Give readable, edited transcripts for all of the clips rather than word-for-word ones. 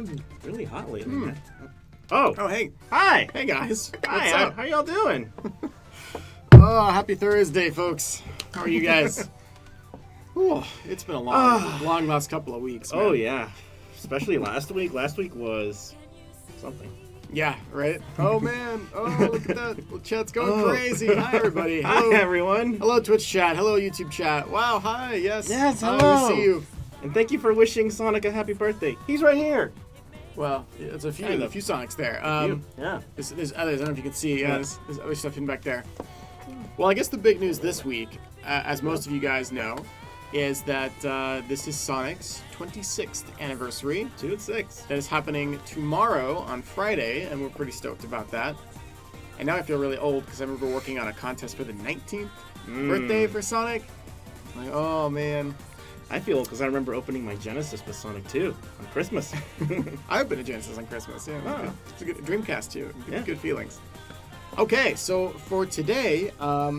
been really hot lately, man. Oh, hey. Hi. Hey, guys. Hi. What's up? How y'all doing? Oh, happy Thursday, folks. How are you guys? Ooh, it's been a long last couple of weeks, man. Oh, yeah. Especially last week. Last week was something. Yeah, right? Oh, man. Oh, look at that. The chat's going crazy. Hi, everybody. Hello. Hi, everyone. Hello, Twitch chat. Hello, YouTube chat. Wow, hi. Yes. Yes, Hi, hello. we see you. And thank you for wishing Sonic a happy birthday. He's right here. Well, it's a few Sonics there. Yeah. There's others. I don't know if you can see. There's other stuff in back there. Well, I guess the big news this week, as most of you guys know, is that this is Sonic's 26th anniversary. 2 and 6. That is happening tomorrow on Friday, and we're pretty stoked about that. And now I feel really old because I remember working on a contest for the 19th birthday for Sonic. I'm like, oh man. I feel because I remember opening my Genesis with Sonic 2 on Christmas. I opened a Genesis on Christmas. Yeah, Oh. it's a good Dreamcast too. Yeah. Good feelings. Okay, so for today, I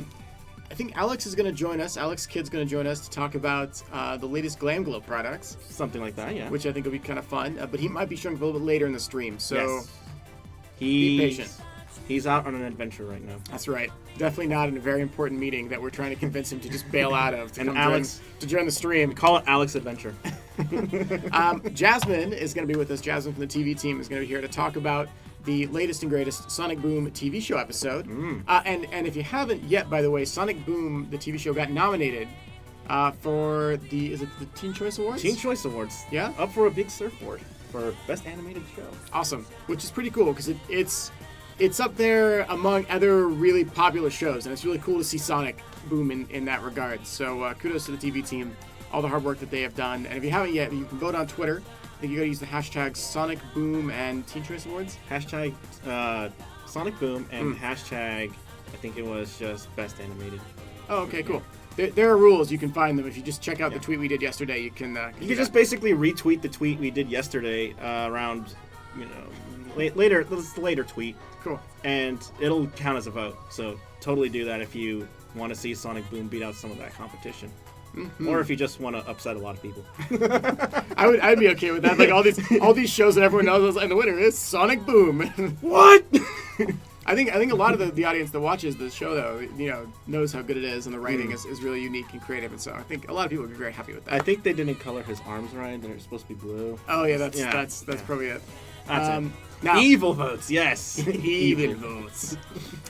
think Alex is going to join us. Alex Kidd's going to join us to talk about the latest Glam Glow products, Something like that, yeah. which I think will be kind of fun. But he might be showing up a little bit later in the stream, so Yes. be patient. He's out on an adventure right now. That's right. Definitely not in a very important meeting that we're trying to convince him to just bail out of to And come Alex- to join the stream. Call it Alex Adventure. Jasmin is going to be with us. Jasmin from the TV team is going to be here to talk about the latest and greatest Sonic Boom TV show episode. And if you haven't yet, by the way, Sonic Boom, the TV show, got nominated for the Teen Choice Awards? Teen Choice Awards. Yeah? Up for a big surfboard for Best Animated Show. Awesome. Which is pretty cool because it's up there among other really popular shows, and it's really cool to see Sonic Boom in that regard. So kudos to the TV team, all the hard work that they have done. And if you haven't yet, you can vote on Twitter. I think you got to use the hashtag Sonic Boom and Teen Choice Awards. Hashtag Sonic Boom and hashtag, I think it was just Best Animated. Oh, okay, cool. There are rules. You can find them if you just check out the tweet we did yesterday. You can. You can just basically retweet the tweet we did yesterday around, later. This is the later tweet. Cool. And it'll count as a vote. So totally do that if you want to see Sonic Boom beat out some of that competition. Or if you just want to upset a lot of people. I'd be okay with that. Like all these shows that everyone knows, and the winner is Sonic Boom. What? I think a lot of the audience that watches the show though, knows how good it is, and the writing is really unique and creative, and so I think a lot of people would be very happy with that. I think they didn't color his arms right. They're supposed to be blue. Oh yeah, that's probably it. That's it. Now, Evil votes, yes. evil votes.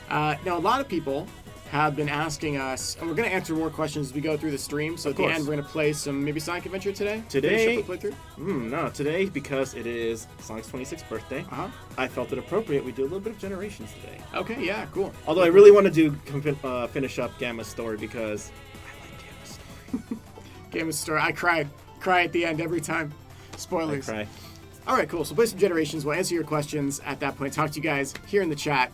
Now a lot of people have been asking us, and we're going to answer more questions as we go through the stream. So at the end, we're going to play some maybe Sonic Adventure today. Today, finish up the playthrough. No, today because it is Sonic's 26th birthday. I felt it appropriate we do a little bit of Generations today. Okay, yeah, cool. Although I really want to finish up Gamma's story because I like Gamma's story. Gamma's story. I cry at the end every time. Spoilers. I cry. All right, cool. So play some Generations. We'll answer your questions at that point. Talk to you guys here in the chat.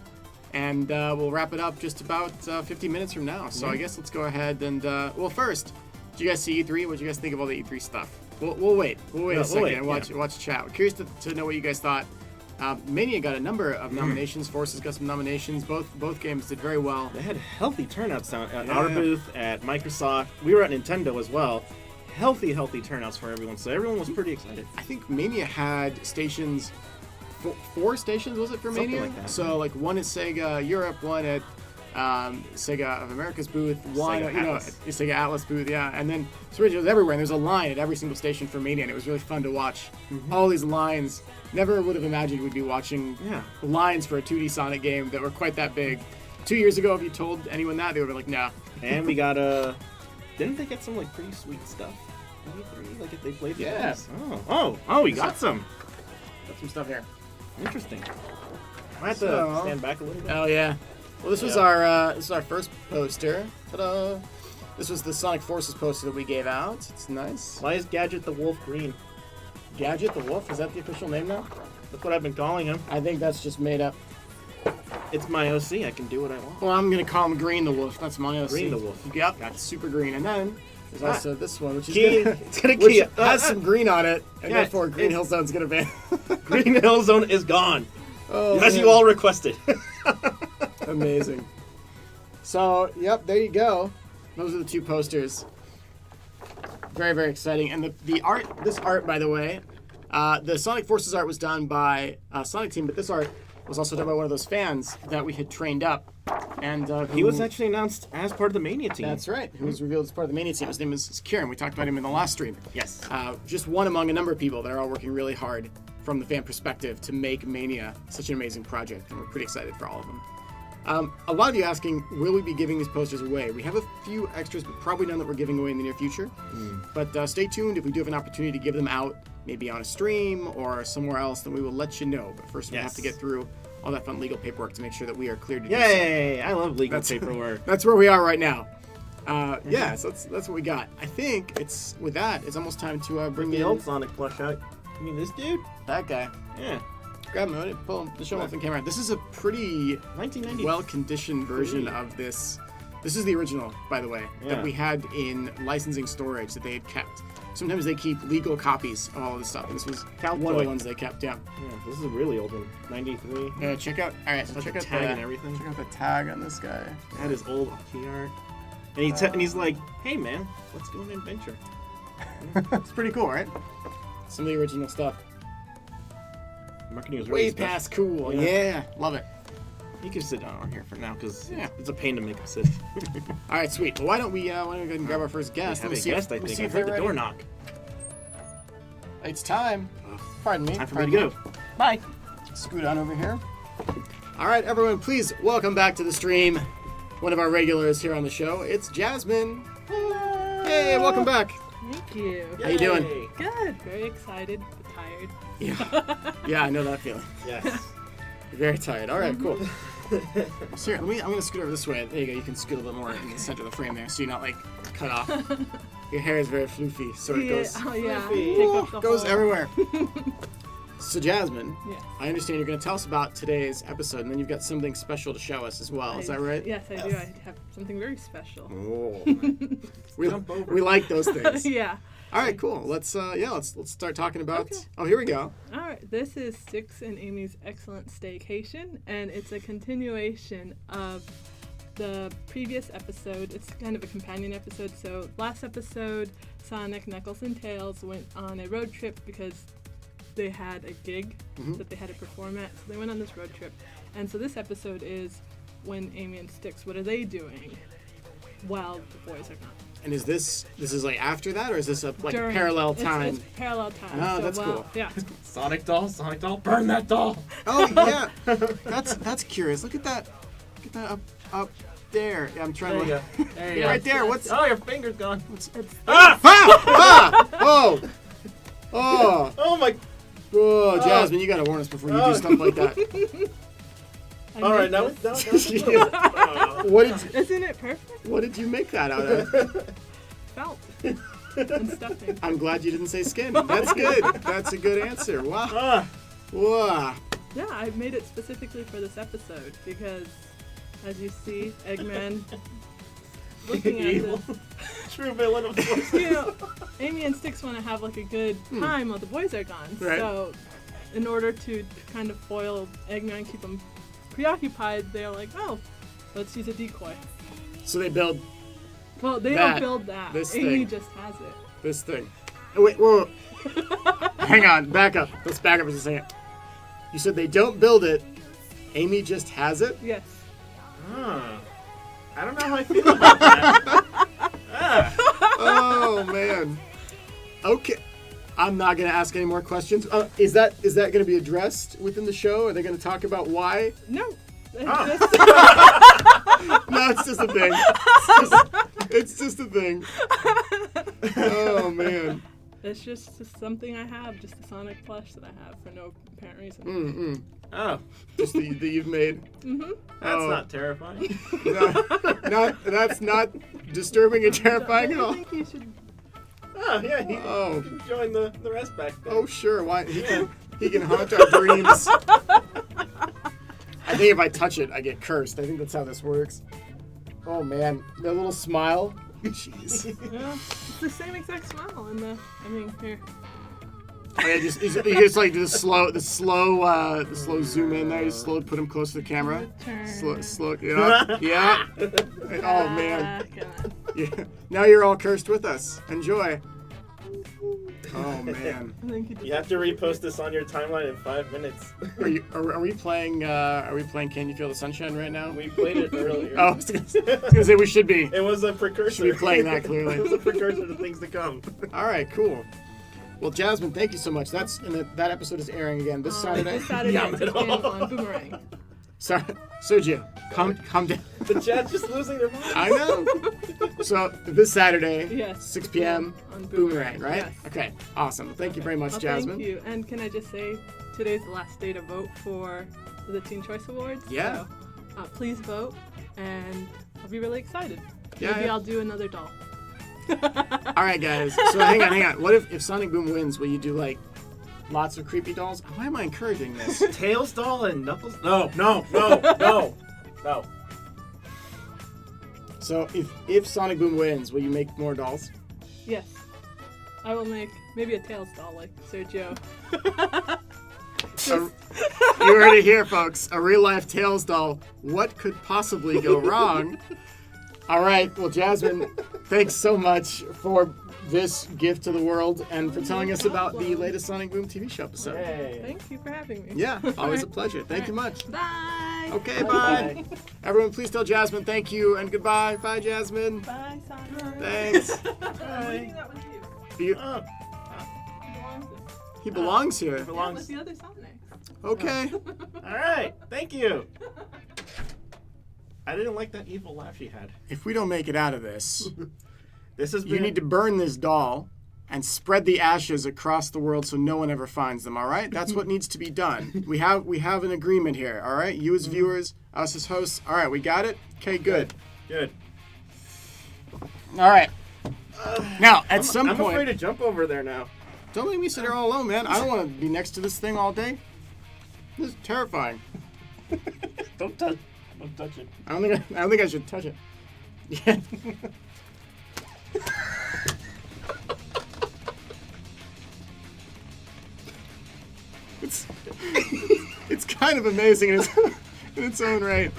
And we'll wrap it up just about 15 minutes from now. So I guess let's go ahead and... well, first, did you guys see E3? What did you guys think of all the E3 stuff? We'll wait. We'll wait a second and watch chat. We're curious to know what you guys thought. Mania got a number of nominations. Forces got some nominations. Both games did very well. They had healthy turnouts at our booth, at Microsoft. We were at Nintendo as well. Healthy turnouts for everyone. So everyone was pretty excited. I think Mania had stations... 4 stations, was it, for Mania? Something like that. So, like, one at Sega Europe, one at Sega of America's booth, one at Sega Atlas booth, yeah. And then it was everywhere, and there's a line at every single station for Mania, and it was really fun to watch all these lines. Never would have imagined we'd be watching lines for a 2D Sonic game that were quite that big. 2 years ago, if you told anyone that, they would be like, no. And we got didn't they get some, like, pretty sweet stuff? Like, if they played the games? Oh, we got some. Got some stuff here. Interesting. I have to stand back a little bit. Oh yeah. Well, this was our first poster. Ta-da! This was the Sonic Forces poster that we gave out. It's nice. Why is Gadget the Wolf green? Gadget the Wolf? Is that the official name now? That's what I've been calling him. I think that's just made up. It's my OC. I can do what I want. Well, I'm gonna call him Green the Wolf. That's my OC. Green the Wolf. Yep. Got super green. And then there's also this one, which is which has some green on it, and therefore Green Hill Zone's gonna ban. Green Hill Zone is gone. Oh, as you all requested. Amazing. So, yep, there you go. Those are the 2 posters. Very, very exciting. And the art, this art, by the way, The Sonic Forces art was done by Sonic Team, but this art was also done by one of those fans that we had trained up. And he was actually announced as part of the Mania team. That's right. Who was revealed as part of the Mania team. His name is Kieran. We talked about him in the last stream. Yes. Just one among a number of people that are all working really hard from the fan perspective to make Mania such an amazing project, and we're pretty excited for all of them. A lot of you asking, will we be giving these posters away? We have a few extras, but probably none that we're giving away in the near future. But stay tuned. If we do have an opportunity to give them out, maybe on a stream or somewhere else, then we will let you know. But first, we have to get through all that fun legal paperwork to make sure that we are cleared to do so. Yay! I love legal paperwork. That's where we are right now. So that's what we got. I think it's almost time to bring the old Sonic plush out. I mean, this dude? That guy. Yeah. Grab him, pull him, show him off on camera. This is a pretty 1990 well-conditioned version of this. This is the original, by the way, that we had in licensing storage that they had kept. Sometimes they keep legal copies of all this stuff, and this was one of the ones they kept. Yeah. This is a really old one. 93. Yeah, check out. All right, so check out the tag and everything. Check out the tag on this guy. That is old key art. And he's like, "Hey man, let's do an adventure." It's pretty cool, right? Some of the original stuff. Marketing was way really past cool. Yeah, love it. You can sit down on here for now because it's a pain to make him sit. All right, sweet. Well, why don't we go ahead and grab our first guest? I think. I heard the door knock. It's time. Pardon me. Time for me to go. Bye. Scoot on over here. All right, everyone, please welcome back to the stream one of our regulars here on the show. It's Jasmin. Hey, welcome back. Thank you. How you doing? Good. Very excited, but tired. Yeah, I know that feeling. Yes. You're very tired. All right, cool. So here, I'm going to scoot over this way. There you go. You can scoot a little bit more in the center of the frame there so you're not, like, cut off. Your hair is very floofy, so it goes, goes everywhere. So, Jasmin, I understand you're going to tell us about today's episode, and then you've got something special to show us as well. Is that right? Yes, I do. I have something very special. Oh. we like those things. Yeah. All right, cool. Let's start talking about. Okay. Oh, here we go. All right, this is Styx and Amy's Excellent Staycation, and it's a continuation of the previous episode. It's kind of a companion episode. So last episode, Sonic, Knuckles, and Tails went on a road trip because they had a gig that they had to perform at. So they went on this road trip, and so this episode is when Amy and Styx. What are they doing while the boys are gone? And is this is like after that, or is this a parallel time? It's parallel time. Oh, that's cool. Yeah. Sonic doll, burn that doll. Oh yeah, that's curious. Look at that up there. Yeah, I'm trying to. There you go. Right there. What's? Oh, your finger's gone. Oh! Oh my! Oh, Jasmin, you gotta warn us before you do stuff like that. All right, now. What did? Isn't it perfect? What did you make that out of? Felt and stuffing. I'm glad you didn't say skin. That's good. That's a good answer. Wow. Wow. Yeah, I made it specifically for this episode because, as you see, Eggman looking at this. True villain of course. You know, Amy and Styx want to have like a good time while the boys are gone. Right. So, in order to kind of foil Eggman, keep him preoccupied, they're like, oh, let's use a decoy. So they build. Well, they don't build that. Amy just has it. This thing. Oh, wait, whoa. Hang on, back up. Let's back up for a second. You said they don't build it. Amy just has it? Yes. I don't know how I feel about that. Oh, man. Okay. I'm not going to ask any more questions. Is that going to be addressed within the show? Are they going to talk about why? No. No, it's just a thing. It's just a thing. Oh, man. It's just something I have, just a Sonic plush that I have for no apparent reason. Oh. Just that you've made. That's not terrifying. No, that's not disturbing and terrifying at all. I think you should... Oh, yeah, he can join the rest back there. Oh, sure. Why? He can haunt our dreams. I think if I touch it, I get cursed. I think that's how this works. Oh, man. That little smile. Jeez. Yeah, it's the same exact smile in the... I mean, here. Oh, yeah, you just like do the slow zoom in there. You slow put him close to the camera. Slow. Yeah. Oh, man. Yeah. Now you're all cursed with us. Enjoy. Oh man. I think he You have to repost this on your timeline in 5 minutes. Are we playing? Can You Feel the Sunshine right now? We played it earlier. Oh, I was gonna say we should be. It was a precursor. Should be playing that clearly. It was a precursor to things to come. All right, cool. Well, Jasmin, thank you so much. That episode is airing again this Saturday. This Saturday Yeah, at 6 p.m. on Boomerang. Sorry, Sergio, calm down. The chat's just losing their mind. I know. So this Saturday, Yes. 6 p.m. On Boomerang, right? Yes. Okay, awesome. Thank you very much, Well, Jasmin. thank you. And can I just say, today's the last day to vote for the Teen Choice Awards. Yeah. So, please vote, and I'll be really excited. Yeah, Maybe yeah. I'll do another doll. All right, guys. So hang on. What if Sonic Boom wins? Will you do like lots of creepy dolls? Why am I encouraging this? Tails doll and Knuckles? No. So if Sonic Boom wins, will you make more dolls? Yes. I will make maybe a Tails doll like Sergio. You heard it here, folks. A real life Tails doll. What could possibly go wrong? All right. Well, Jasmin, thanks so much for this gift to the world and for telling us about the latest Sonic Boom TV show episode. Hey. Thank you for having me. Yeah, always a pleasure. Thank you much. Bye. Okay, bye. Everyone, please tell Jasmin thank you and goodbye. Bye, Jasmin. Bye, Sonic. Thanks. I'm leaving that with you. You- He belongs he belongs here. here. Yeah, Belongs. with the other Sonics. Okay. All right. Thank you. I didn't like that evil laugh she had. If we don't make it out of this, This has been. you need to burn this doll and spread the ashes across the world so no one ever finds them, all right? That's what needs to be done. We have an agreement here, all right? You as viewers, us as hosts. All right, we got it? Okay, good. Good. All right. Now, at some I'm point... afraid to jump over there now. Don't make me sit here all alone, man. I don't want to be next to this thing all day. This is terrifying. Don't touch it. I don't think I should touch it. Yeah. It's kind of amazing in its own right.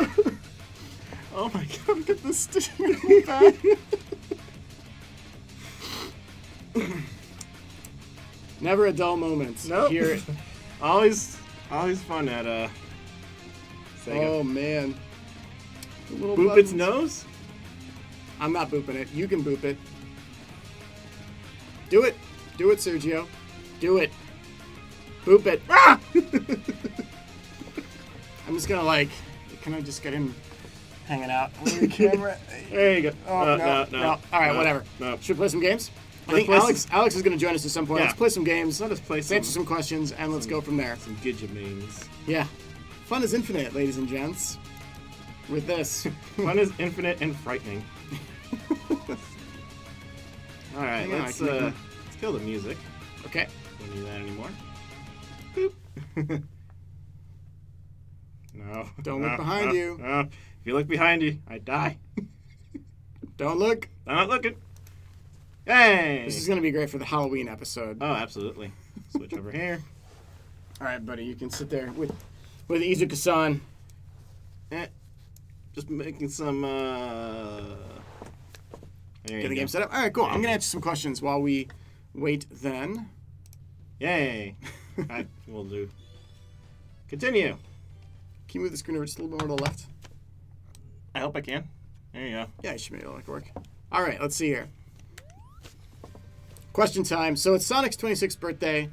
Oh my god, look at this sticking in the back. Never a dull moment. Nope. Here. Always fun at Sega. Oh man. Little Boop buttons. its nose. I'm not booping it. You can boop it. Do it. Do it, Sergio. Do it. Boop it. Ah! I'm just gonna like. Can I just get him hanging out on the camera? There you go. Oh, no. All right, whatever. No. Should we play some games? I Let's think play Alex is going to join us at some point. Yeah. Let's play some games. Let us play Let's answer some questions, and let's go from there. some Gidgemains. Yeah. Fun is infinite, ladies and gents. With this. Fun is infinite and frightening. All right, Hang on, let's I can- kill the music. Okay. Don't need that anymore. Boop. No. Don't look no, behind no, you. No. If you look behind you, I die. Don't look. I'm not looking. Hey. This is going to be great for the Halloween episode. Oh, absolutely. Switch over here. All right, buddy. You can sit there with Izuka-san. Just making some. There you Get the go. game set up. All right, cool. I'm going to answer some questions while we wait then. Yay. I will do. Continue. Can you move the screen over just a little bit more to the left? I hope I can. There you go. Yeah, you should make it work. All right, let's see here. Question time. So it's Sonic's 26th birthday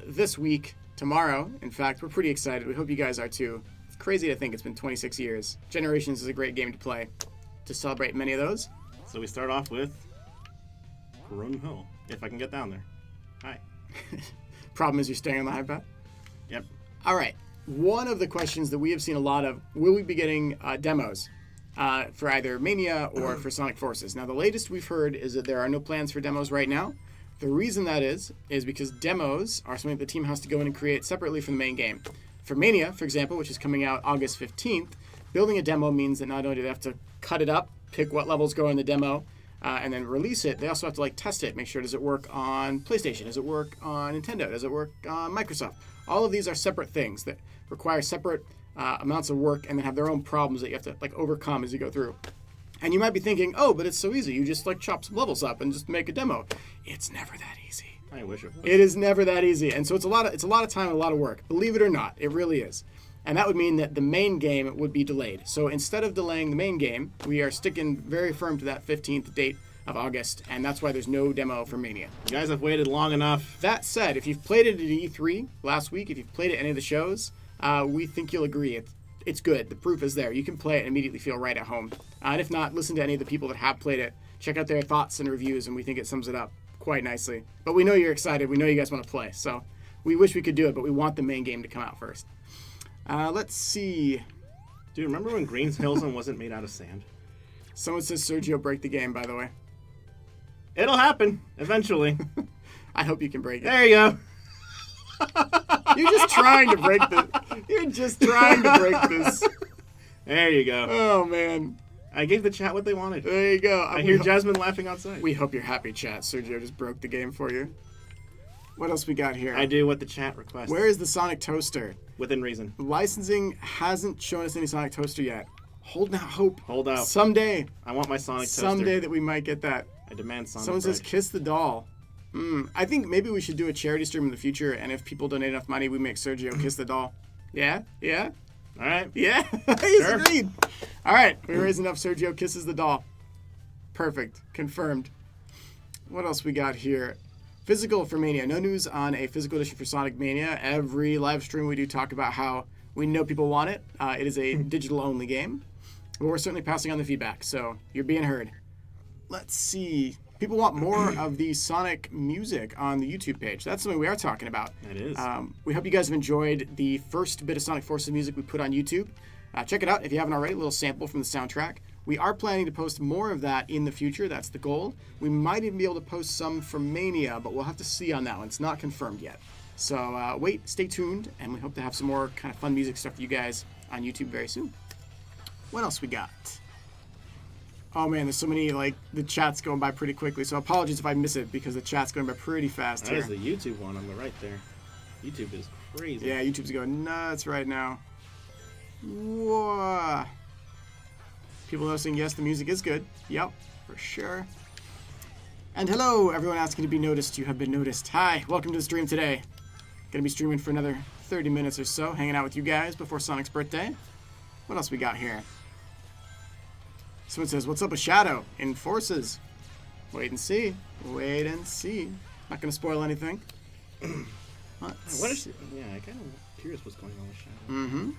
this week, tomorrow. In fact, we're pretty excited. We hope you guys are too. It's crazy to think it's been 26 years. Generations is a great game to play to celebrate many of those. So we start off with Run Hill, if I can get down there. Hi. Problem is you're staying on the iPad. Yep. All right. One of the questions that we have seen a lot of, will we be getting demos for either Mania or for Sonic Forces? Now, the latest we've heard is that there are no plans for demos right now. The reason that is because demos are something the team has to go in and create separately from the main game. For Mania, for example, which is coming out August 15th, building a demo means that not only do they have to cut it up, pick what levels go in the demo, and then release it, they also have to test it, make sure, does it work on PlayStation? Does it work on Nintendo? Does it work on Microsoft? All of these are separate things that require separate amounts of work and then have their own problems that you have to overcome as you go through. And you might be thinking, oh, but it's so easy. You just chop some levels up and just make a demo. It's never that easy. I wish it was. It is never that easy, and so it's a lot of time, and a lot of work. Believe it or not, it really is. And that would mean that the main game would be delayed. So instead of delaying the main game, we are sticking very firm to that 15th date of August, and that's why there's no demo for Mania. You guys have waited long enough. That said, if you've played it at E3 last week, if you've played it at any of the shows, we think you'll agree it's good. The proof is there. You can play it and immediately feel right at home. And if not, listen to any of the people that have played it. Check out their thoughts and reviews, and we think it sums it up quite nicely. But we know you're excited. We know you guys want to play. So we wish we could do it, but we want the main game to come out first. Let's see. Dude, remember when Green Hills wasn't made out of sand? Someone says Sergio break the game, by the way. It'll happen eventually. I hope you can break it. There you go. You're just trying to break this. You're just trying to break this. There you go. Oh, man. I gave the chat what they wanted. There you go. I hear Jasmin laughing outside. We hope you're happy, chat. Sergio just broke the game for you. What else we got here? I do what the chat requests. Where is the Sonic Toaster? Within reason. Licensing hasn't shown us any Sonic Toaster yet. Hold out hope. Hold out. Someday. I want my Sonic Toaster. Someday that we might get that. I demand Sonic Someone bread. says kiss the doll. I think maybe we should do a charity stream in the future, and if people donate enough money, we make Sergio kiss the doll. Yeah? Yeah? All right. Yeah? He's Sure. agreed. All right. We raise enough. Sergio kisses the doll. Perfect. Confirmed. What else we got here? Physical for Mania. No news on a physical edition for Sonic Mania. Every live stream we do talk about how we know people want it. It is a digital-only game. But we're certainly passing on the feedback, so you're being heard. Let's see. People want more of the Sonic music on the YouTube page. That's something we are talking about. It is. We hope you guys have enjoyed the first bit of Sonic Forces music we put on YouTube. Check it out if you haven't already, a little sample from the soundtrack. We are planning to post more of that in the future. That's the goal. We might even be able to post some from Mania, but we'll have to see on that one. It's not confirmed yet. So wait, stay tuned, and we hope to have some more kind of fun music stuff for you guys on YouTube very soon. What else we got? Oh man, there's so many, the chat's going by pretty quickly, so apologies if I miss it because the chat's going by pretty fast That here. is the YouTube one on the right there. YouTube is crazy. Yeah, YouTube's going nuts right now. Whoa. People noticing, yes, the music is good. Yep, for sure. And hello, everyone asking to be noticed. You have been noticed. Hi, welcome to the stream today. Gonna be streaming for another 30 minutes or so, hanging out with you guys before Sonic's birthday. What else we got here? Someone says, what's up with Shadow in Forces? Wait and see. Wait and see. Not gonna spoil anything. What is it? Yeah, I kind of curious what's going on with Shadow. Mm-hmm.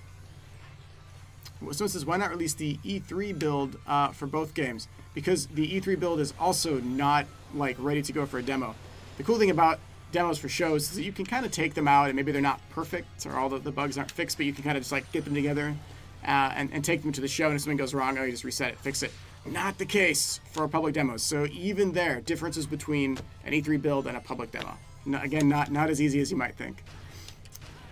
Someone says, why not release the E3 build for both games? Because the E3 build is also not, ready to go for a demo. The cool thing about demos for shows is that you can kind of take them out, and maybe they're not perfect, or all the bugs aren't fixed, but you can kind of just, get them together and take them to the show, and if something goes wrong, you just reset it, fix it. Not the case for public demos. So even there, differences between an E3 build and a public demo. Again, not as easy as you might think.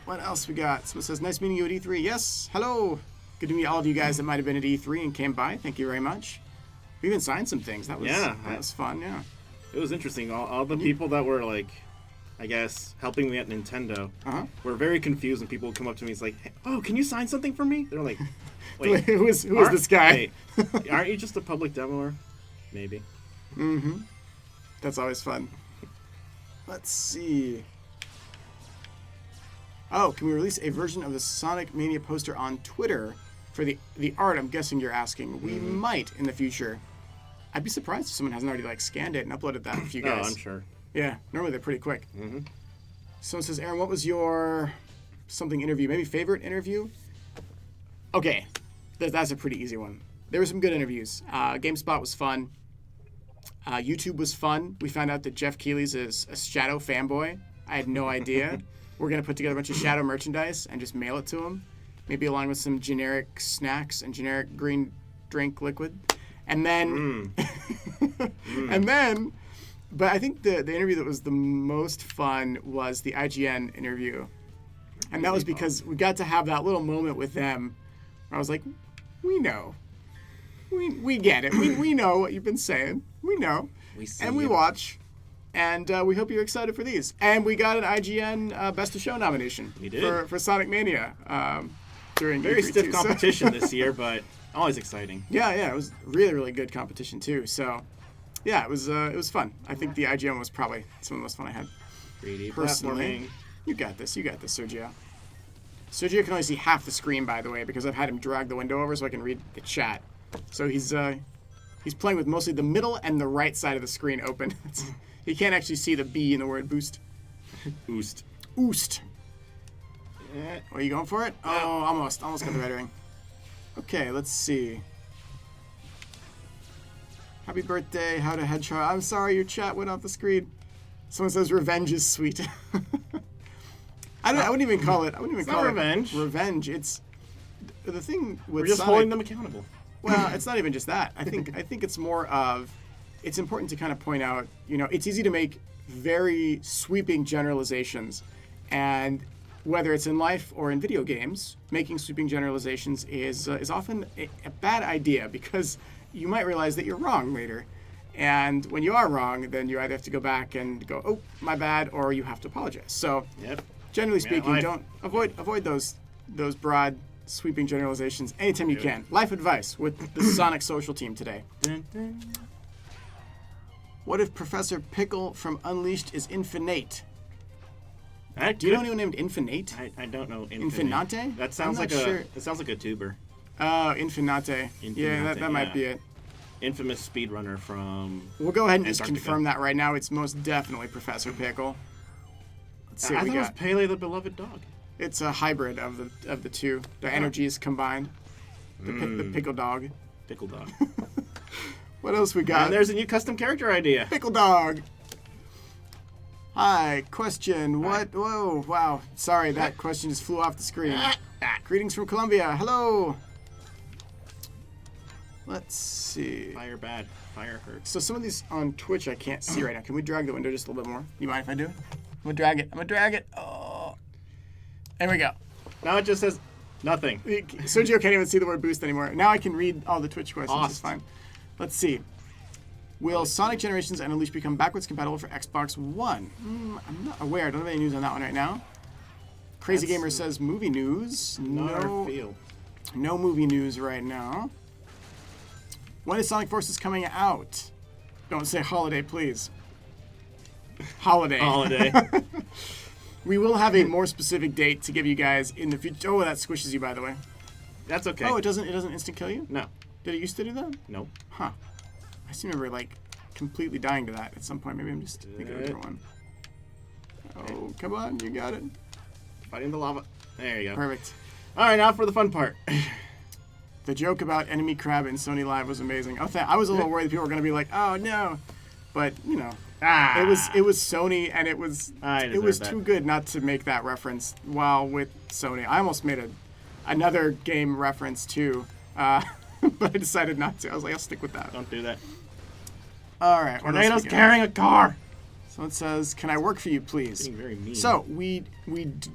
What else we got? Someone says, nice meeting you at E3. Yes, hello. Good to meet all of you guys that might have been at E3 and came by. Thank you very much. We even signed some things. That was fun, yeah. It was interesting. All the people that were, I guess, helping me at Nintendo were very confused when people would come up to me. It's like, hey, oh, can you sign something for me? They're like, wait. who is this guy? Wait, aren't you just a public demoer? Maybe. Mm-hmm. That's always fun. Let's see. Oh, can we release a version of the Sonic Mania poster on Twitter for the art? I'm guessing you're asking. We might in the future. I'd be surprised if someone hasn't already scanned it and uploaded that for you guys. Oh, I'm sure. Yeah, normally they're pretty quick. Mm-hmm. Someone says, Aaron, what was your something interview? Maybe favorite interview? Okay, that's a pretty easy one. There were some good interviews. GameSpot was fun. YouTube was fun. We found out that Jeff Keighley's is a Shadow fanboy. I had no idea. We're going to put together a bunch of Shadow merchandise and just mail it to him. Maybe along with some generic snacks and generic green drink liquid. And then... And then... But I think the interview that was the most fun was the IGN interview. And that was because we got to have that little moment with them where I was like, we know. We get it. We know what you've been saying. We know. We see and we watch. And we hope you're excited for these. And we got an IGN Best of Show nomination. We did. For Sonic Mania during Very E3 stiff too, competition this year, but always exciting. Yeah, it was really, really good competition too. So, yeah, it was fun. I think the IGN was probably some of the most fun I had. 3D personally. platforming. You got this, Sergio. Sergio can only see half the screen, by the way, because I've had him drag the window over so I can read the chat. So he's playing with mostly the middle and the right side of the screen open. He can't actually see the B in the word boost. Oost. Oost. Are you going for it? Oh, almost got the red ring. Okay, let's see. Happy birthday, how to Hedgehog. I'm sorry, your chat went off the screen. Someone says revenge is sweet. I wouldn't even call it. Revenge. Revenge. It's the thing with We're just Sonic, holding them accountable. Well, it's not even just that. I think it's more of, it's important to kind of point out, it's easy to make very sweeping generalizations, and whether it's in life or in video games, making sweeping generalizations is often a bad idea, because you might realize that you're wrong later. And when you are wrong, then you either have to go back and go, oh, my bad, or you have to apologize. So, generally speaking, don't avoid those broad, sweeping generalizations anytime you can. Life advice with the Sonic Social team today. What if Professor Pickle from Unleashed is infinite? Do you know anyone named Infinite? I don't know. Infinite? That sounds like It sounds like a tuber. Oh, Infinite. Yeah, that might be it. Infamous speedrunner from. We'll go ahead and just Antarctica. confirm that right now. It's most definitely Professor Pickle. Let's see what we I thought got. it was Pele the beloved dog. It's a hybrid of the two. The energies combined. The pickle dog. Pickle dog. What else we got? And there's a new custom character idea. Pickle dog. Hi, question. What? Whoa, wow. Sorry, that question just flew off the screen. Greetings from Colombia. Hello. Let's see. Fire bad. Fire hurts. So some of these on Twitch I can't see right now. Can we drag the window just a little bit more? You mind if I do? I'm gonna drag it. Oh. There we go. Now it just says nothing. Sergio can't even see the word boost anymore. Now I can read all the Twitch questions. Awesome. It's fine. Let's see. Will Sonic Generations and Unleashed become backwards compatible for Xbox One? I'm not aware. I don't have any news on that one right now. Crazy Gamer says movie news. Not our field. No movie news right now. When is Sonic Forces coming out? Don't say holiday, please. Holiday. We will have a more specific date to give you guys in the future. Oh, that squishes you, by the way. That's okay. Oh, it doesn't instant kill you? No. Did it used to do that? No. Huh. I just remember, completely dying to that at some point. Maybe I'm just thinking of a different one. Oh, come on. You got it. Fighting the lava. There you go. Perfect. All right, now for the fun part. The joke about Enemy Crab in Sony Live was amazing. I was a little worried that people were going to be like, oh, no. But, it was Sony, and it was too good not to make that reference while with Sony. I almost made another game reference, too. But I decided not to. I was like, I'll stick with that. Don't do that. All right. Tornado's carrying a car. Someone says, can I work for you, please? Being very mean. So, we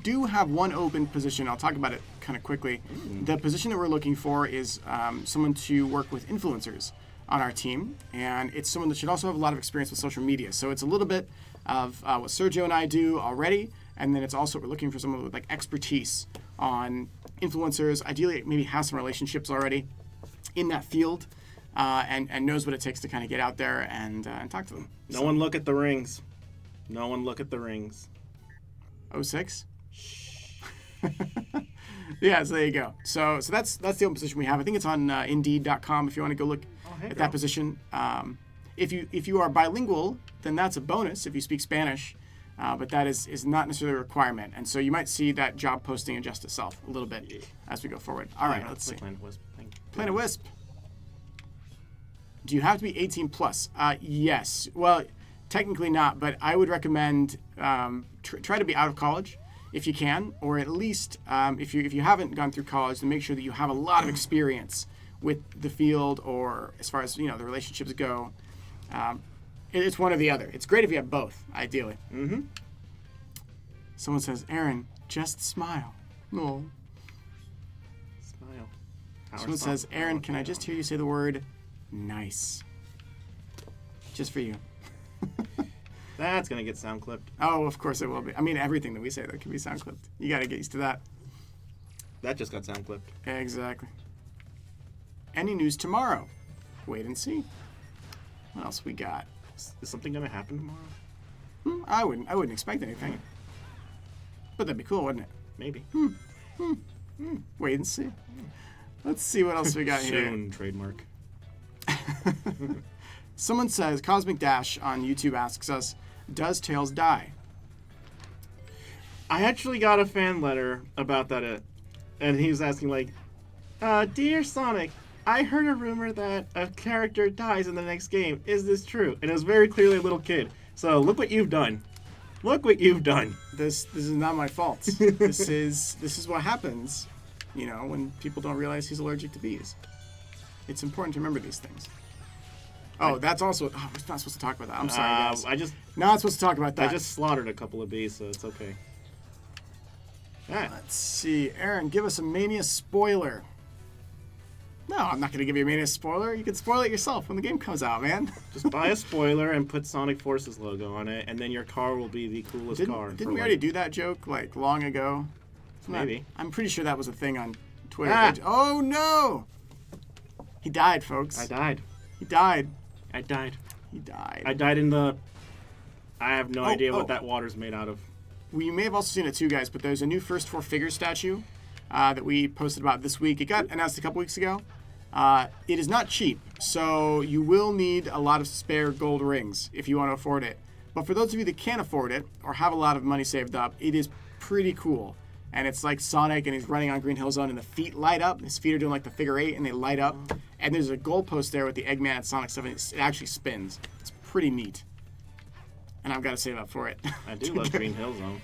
do have one open position. I'll talk about it kind of quickly. The position that we're looking for is someone to work with influencers on our team. And it's someone that should also have a lot of experience with social media. So it's a little bit of what Sergio and I do already. And then it's also, we're looking for someone with expertise on influencers. Ideally, maybe has some relationships already in that field. And knows what it takes to kind of get out there and talk to them. No one look at the rings. No one look at the rings. 06? Yeah, so there you go. So that's the open position we have. I think it's on Indeed.com if you want to go look at that position. If you are bilingual, then that's a bonus if you speak Spanish. But that is not necessarily a requirement. And so you might see that job posting adjust itself a little bit as we go forward. All right, let's see. Planet Wisp. Planet Wisp. Do you have to be 18 plus? Yes. Well, technically not, but I would recommend try to be out of college if you can, or at least if you haven't gone through college, then make sure that you have a lot of experience with the field, or as far as the relationships go. It's one or the other. It's great if you have both, ideally. Mm-hmm. Someone says, Aaron, just smile. No. Smile. Someone says, Aaron, can I just hear you say the word nice? Just for you. That's going to get sound clipped. Oh, of course it will be. I mean, everything that we say, that can be sound clipped. You got to get used to that. That just got sound clipped. Exactly. Any news tomorrow? Wait and see. What else we got? Is something going to happen tomorrow? I wouldn't expect anything. But that'd be cool, wouldn't it? Maybe. Wait and see. Let's see what else we got here. Soon, trademark. Someone says, Cosmic Dash on YouTube asks us, does Tails die? I actually got a fan letter about that, and he was asking, like, Dear Sonic, I heard a rumor that a character dies in the next game. Is this true? And it was very clearly a little kid. So look what you've done. Look what you've done. This is not my fault. This is what happens, when people don't realize he's allergic to bees. It's important to remember these things. Oh, that's also... Oh, we're not supposed to talk about that. I'm sorry, guys. Not supposed to talk about that. I just slaughtered a couple of bees, so it's okay. All right. Let's see. Aaron, give us a Mania spoiler. No, I'm not going to give you a Mania spoiler. You can spoil it yourself when the game comes out, man. Just buy a spoiler and put Sonic Forces logo on it, and then your car will be the coolest car. Didn't we already do that joke, long ago? Maybe. I'm pretty sure that was a thing on Twitter. Oh, no! He died, folks. I died. He died. I died. He died. I died in the... I have no idea what that water's made out of. Well, you may have also seen it too, guys, but there's a new First Four Figures statue that we posted about this week. It got announced a couple weeks ago. It is not cheap, so you will need a lot of spare gold rings if you want to afford it. But for those of you that can't afford it or have a lot of money saved up, it is pretty cool. And it's like Sonic, and he's running on Green Hill Zone, and the feet light up. His feet are doing like the figure 8, and they light up. And there's a goalpost there with the Eggman and Sonic stuff, and it actually spins. It's pretty neat. And I've got to save up for it. I do love Green Hill Zone.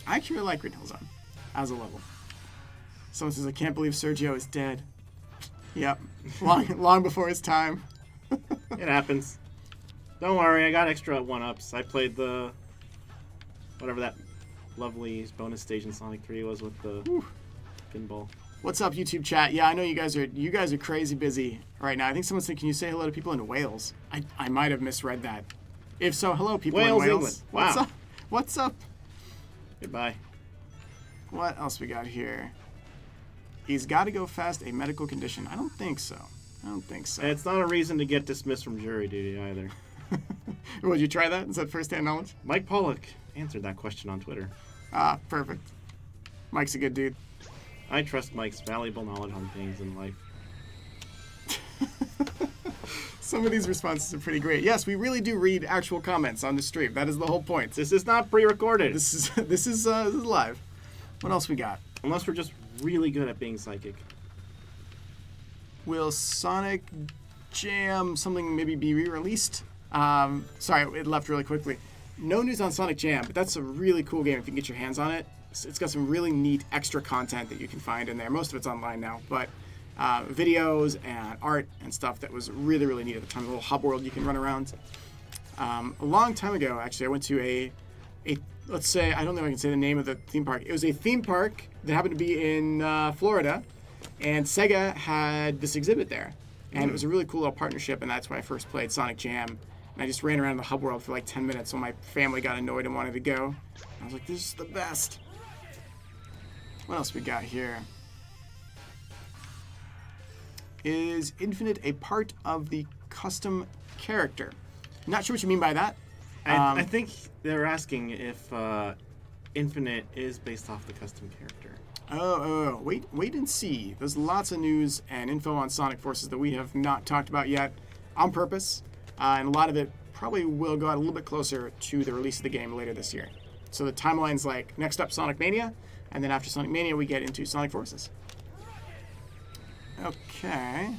I actually really like Green Hill Zone as a level. Someone says, I can't believe Sergio is dead. Yep. Long before his time. It happens. Don't worry, I got extra 1-ups. I played the... whatever that lovely bonus stage in Sonic 3 was with the pinball. What's up, YouTube chat? Yeah, I know you guys are crazy busy right now. I think someone said, can you say hello to people in Wales? I might have misread that. If so, hello, people in Wales. England. Wow. What's up? What's up? Goodbye. What else we got here? He's got to go fast, a medical condition. I don't think so. It's not a reason to get dismissed from jury duty either. Would you try that? Is that first-hand knowledge? Mike Pollock answered that question on Twitter. Ah, perfect. Mike's a good dude. I trust Mike's valuable knowledge on things in life. Some of these responses are pretty great. Yes, we really do read actual comments on the stream. That is the whole point. This is not pre-recorded. This is live. What else we got? Unless we're just really good at being psychic. Will Sonic Jam something maybe be re-released? Sorry, it left really quickly. No news on Sonic Jam, but that's a really cool game if you can get your hands on it. It's got some really neat extra content that you can find in there. Most of it's online now, but videos and art and stuff that was really, really neat at the time. A little hub world you can run around. A long time ago, actually, I went to a let's say, I don't know if I can say the name of the theme park. It was a theme park that happened to be in Florida, and Sega had this exhibit there. And it was a really cool little partnership, and that's why I first played Sonic Jam. And I just ran around the hub world for like 10 minutes when my family got annoyed and wanted to go. I was like, this is the best. What else we got here? Is Infinite a part of the custom character? Not sure what you mean by that. I think they're asking if Infinite is based off the custom character. Oh, wait and see. There's lots of news and info on Sonic Forces that we have not talked about yet on purpose. And a lot of it probably will go out a little bit closer to the release of the game later this year. So the timeline's like, next up Sonic Mania, and then after Sonic Mania we get into Sonic Forces. Okay.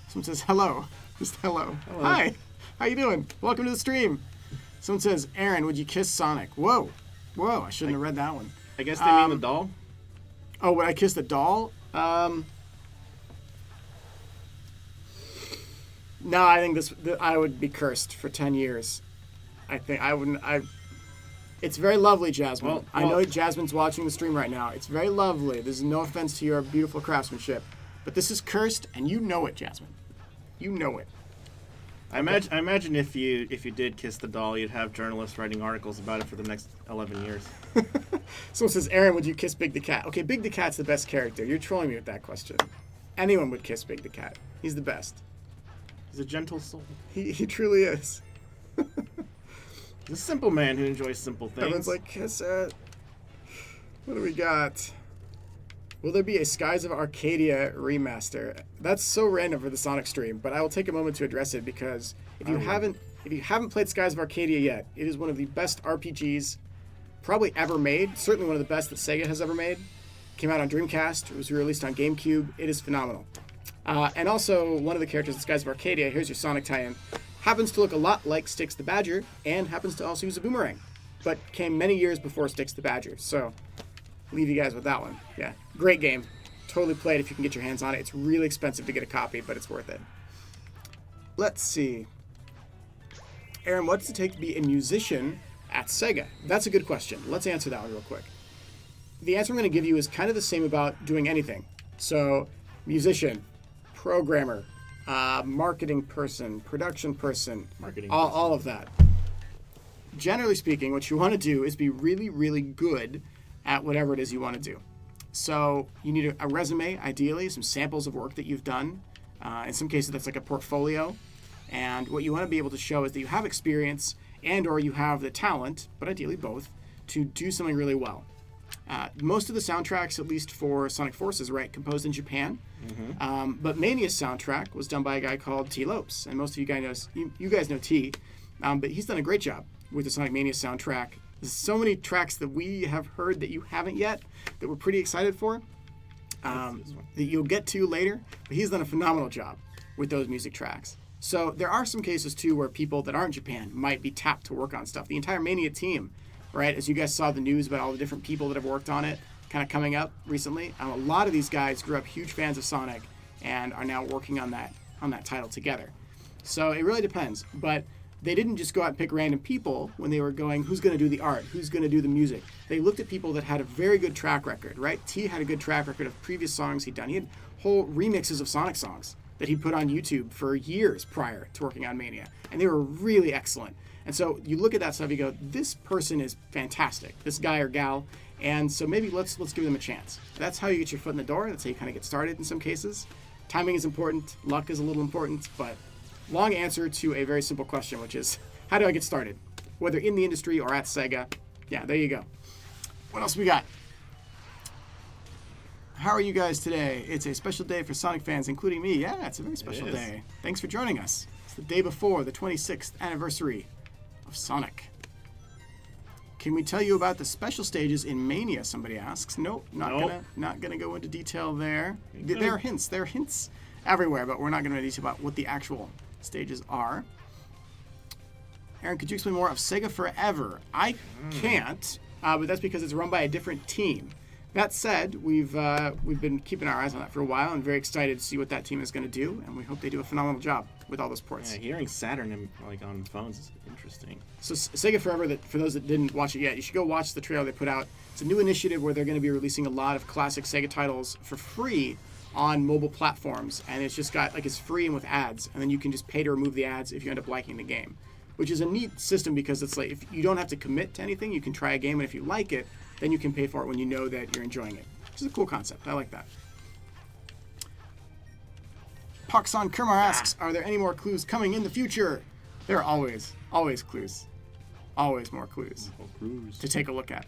Someone says hello. Just hello. Hi. How you doing? Welcome to the stream. Someone says, Aaron, would you kiss Sonic? Whoa, I shouldn't have read that one. I guess they mean the doll? Oh, would I kiss the doll? No, I think I would be cursed for 10 years. I think I wouldn't. It's very lovely, Jasmin. Well, I know Jasmine's watching the stream right now. It's very lovely. There's no offense to your beautiful craftsmanship. But this is cursed, and you know it, Jasmin. You know it. I imagine if you did kiss the doll, you'd have journalists writing articles about it for the next 11 years. Someone says, Aaron, would you kiss Big the Cat? Okay, Big the Cat's the best character. You're trolling me with that question. Anyone would kiss Big the Cat. He's the best. He's a gentle soul. He truly is. The simple man who enjoys simple things. Everyone's like, cassette. What do we got? Will there be a Skies of Arcadia remaster? That's so random for the Sonic stream, but I will take a moment to address it because if you haven't played Skies of Arcadia yet, it is one of the best RPGs probably ever made. Certainly one of the best that Sega has ever made. Came out on Dreamcast. It was released on GameCube. It is phenomenal. And also, one of the characters in Skies of Arcadia, here's your Sonic tie-in, happens to look a lot like Styx the Badger and happens to also use a boomerang, but came many years before Styx the Badger. So, leave you guys with that one. Yeah, great game. Totally play it if you can get your hands on it. It's really expensive to get a copy, but it's worth it. Let's see. Aaron, what does it take to be a musician at Sega? That's a good question. Let's answer that one real quick. The answer I'm going to give you is kind of the same about doing anything. So, musician, programmer, marketing person, production person, all of that. Generally speaking, what you want to do is be really, really good at whatever it is you want to do. So you need a resume, ideally, some samples of work that you've done. In some cases, that's like a portfolio. And what you want to be able to show is that you have experience and or you have the talent, but ideally both, to do something really well. Most of the soundtracks, at least for Sonic Forces, right, composed in Japan. Mm-hmm. But Mania's soundtrack was done by a guy called T. Lopes, and most of you guys know T, but he's done a great job with the Sonic Mania soundtrack. There's so many tracks that we have heard that you haven't yet that we're pretty excited for, that you'll get to later. But he's done a phenomenal job with those music tracks. So there are some cases too where people that aren't Japan might be tapped to work on stuff. The entire Mania team. Right, as you guys saw the news about all the different people that have worked on it kind of coming up recently, a lot of these guys grew up huge fans of Sonic and are now working on that title together. So it really depends. But they didn't just go out and pick random people when they were going, who's going to do the art, who's going to do the music. They looked at people that had a very good track record, right? T had a good track record of previous songs he'd done. He had whole remixes of Sonic songs that he put on YouTube for years prior to working on Mania. And they were really excellent. And so you look at that stuff, you go, this person is fantastic, this guy or gal, and so maybe let's give them a chance. That's how you get your foot in the door. That's how you kind of get started in some cases. Timing is important, luck is a little important, but long answer to a very simple question, which is, how do I get started? Whether in the industry or at Sega. Yeah, there you go. What else we got? How are you guys today? It's a special day for Sonic fans, including me. Yeah, it's a very special day. Thanks for joining us. It's the day before the 26th anniversary of Sonic. Can we tell you about the special stages in Mania? Somebody asks. Nope, not gonna go into detail there. There are hints everywhere, but we're not gonna go into detail about what the actual stages are. Aaron, could you explain more of Sega Forever? I can't, but that's because it's run by a different team. That said, we've been keeping our eyes on that for a while and very excited to see what that team is going to do, and we hope they do a phenomenal job with all those ports. Yeah, hearing Saturn on phones is interesting. So Sega Forever, for those that didn't watch it yet, you should go watch the trailer they put out. It's a new initiative where they're going to be releasing a lot of classic Sega titles for free on mobile platforms, and it's just got it's free and with ads, and then you can just pay to remove the ads if you end up liking the game, which is a neat system because it's like if you don't have to commit to anything, you can try a game, and if you like it, then you can pay for it when you know that you're enjoying it. Which is a cool concept. I like that. Paksan Kermar asks, are there any more clues coming in the future? There are always clues. Always more clues to take a look at.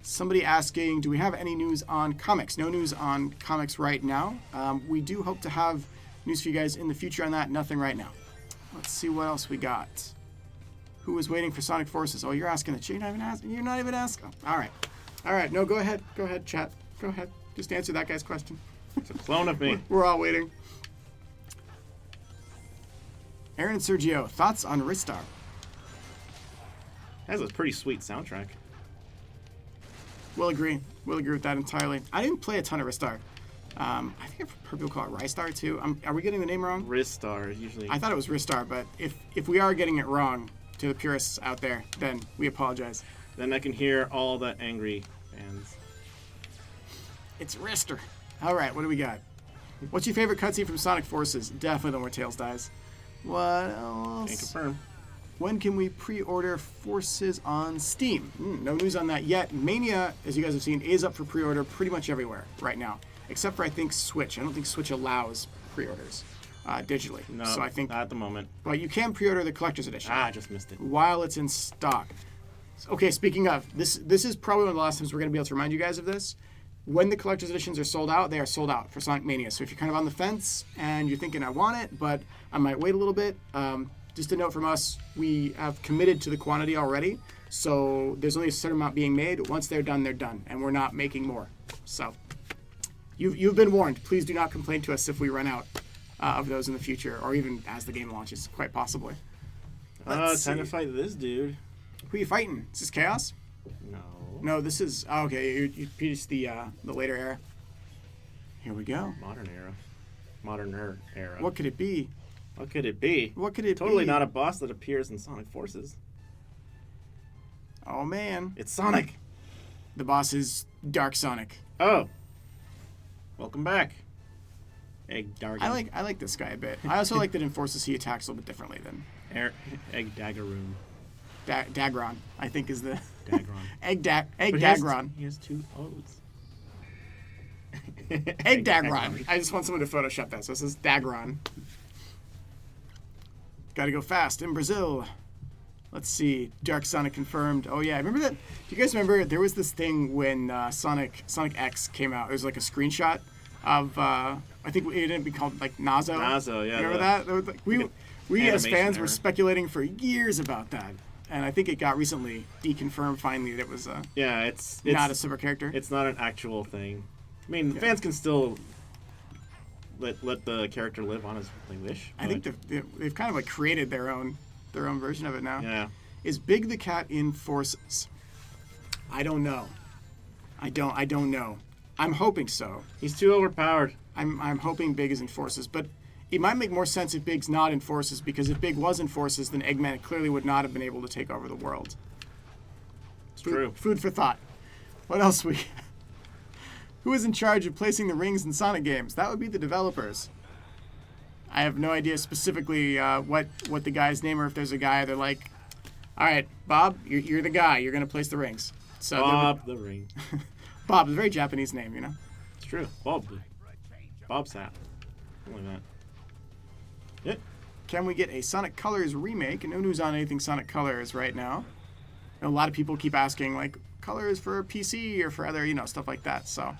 Somebody asking, do we have any news on comics? No news on comics right now. We do hope to have news for you guys in the future on that. Nothing right now. Let's see what else we got. Who was waiting for Sonic Forces? Oh, you're asking that. You're not even asking. All right. No, go ahead, chat. Go ahead. Just answer that guy's question. It's a clone of me. We're all waiting. Aaron and Sergio, thoughts on Ristar? That's a pretty sweet soundtrack. We'll agree with that entirely. I didn't play a ton of Ristar. I think I've heard people call it Ristar too. Are we getting the name wrong? Ristar usually. I thought it was Ristar, but if we are getting it wrong, to the purists out there, then we apologize. Then I can hear all the angry fans. It's Ristar. All right, what do we got? What's your favorite cutscene from Sonic Forces? Definitely the one where Tails dies. What else? Can't confirm. When can we pre-order Forces on Steam? No news on that yet. Mania, as you guys have seen, is up for pre-order pretty much everywhere right now, except for, I think, Switch. I don't think Switch allows pre-orders. digitally. No, So I think, not at the moment. well, you can pre-order the collector's edition I just missed it. while it's in stock. Okay, speaking of, this is probably one of the last times we're going to be able to remind you guys of this. When the collector's editions are sold out, they are sold out for Sonic Mania. So if you're kind of on the fence and you're thinking, I want it, but I might wait a little bit, just a note from us, we have committed to the quantity already. So there's only a certain amount being made. Once they're done, and we're not making more. So you've been warned. Please do not complain to us if we run out of those in the future, or even as the game launches, quite possibly. Time to fight this dude. Who are you fighting? Is this Chaos? No. No, this is... Oh, okay, you pieced the later era. Here we go. Modern era. Modern era. What could it be? What could it be? What could it Totally be? not a boss that appears in Sonic Forces. Oh, man. It's Sonic. The boss is Dark Sonic. Oh. Welcome back. Egg Dargan. I like this guy a bit. I also like that in Forces he attacks a little bit differently than Egg Daggeroon. Dagron, I think is the... Dagron. Egg But Dagron. He has two O's. Egg Dagron. I just want someone to Photoshop that. So it says Dagron. Gotta go fast in Brazil. Let's see. Dark Sonic confirmed. Oh yeah, remember that? Do you guys remember there was this thing when Sonic X came out? It was like a screenshot of I think it ended up being called like Nazo. Nazo, yeah. Remember that? There was, like, we as fans were error. speculating for years about that, and I think it got recently deconfirmed finally that it was it's not a super character. It's not an actual thing. I mean, the fans can still let the character live on as they wish. I think they've kind of like created their own version of it now. Yeah. Is Big the Cat in Forces? I don't know. I don't know. I'm hoping so. He's too overpowered. I'm hoping Big is in Forces, but it might make more sense if Big's not in Forces, because if Big was in Forces, then Eggman clearly would not have been able to take over the world. It's true. Food for thought. What else Who is in charge of placing the rings in Sonic games? That would be the developers. I have no idea specifically what the guy's name, or if there's a guy they're like, all right, Bob, you're the guy. You're going to place the rings. So Bob the Ring. Bob is a very Japanese name, you know? It's true. Bob Sap. Something like that. Yeah. Can we get a Sonic Colors remake? No news on anything Sonic Colors right now. A lot of people keep asking, like, colors for PC or for other, stuff like that. So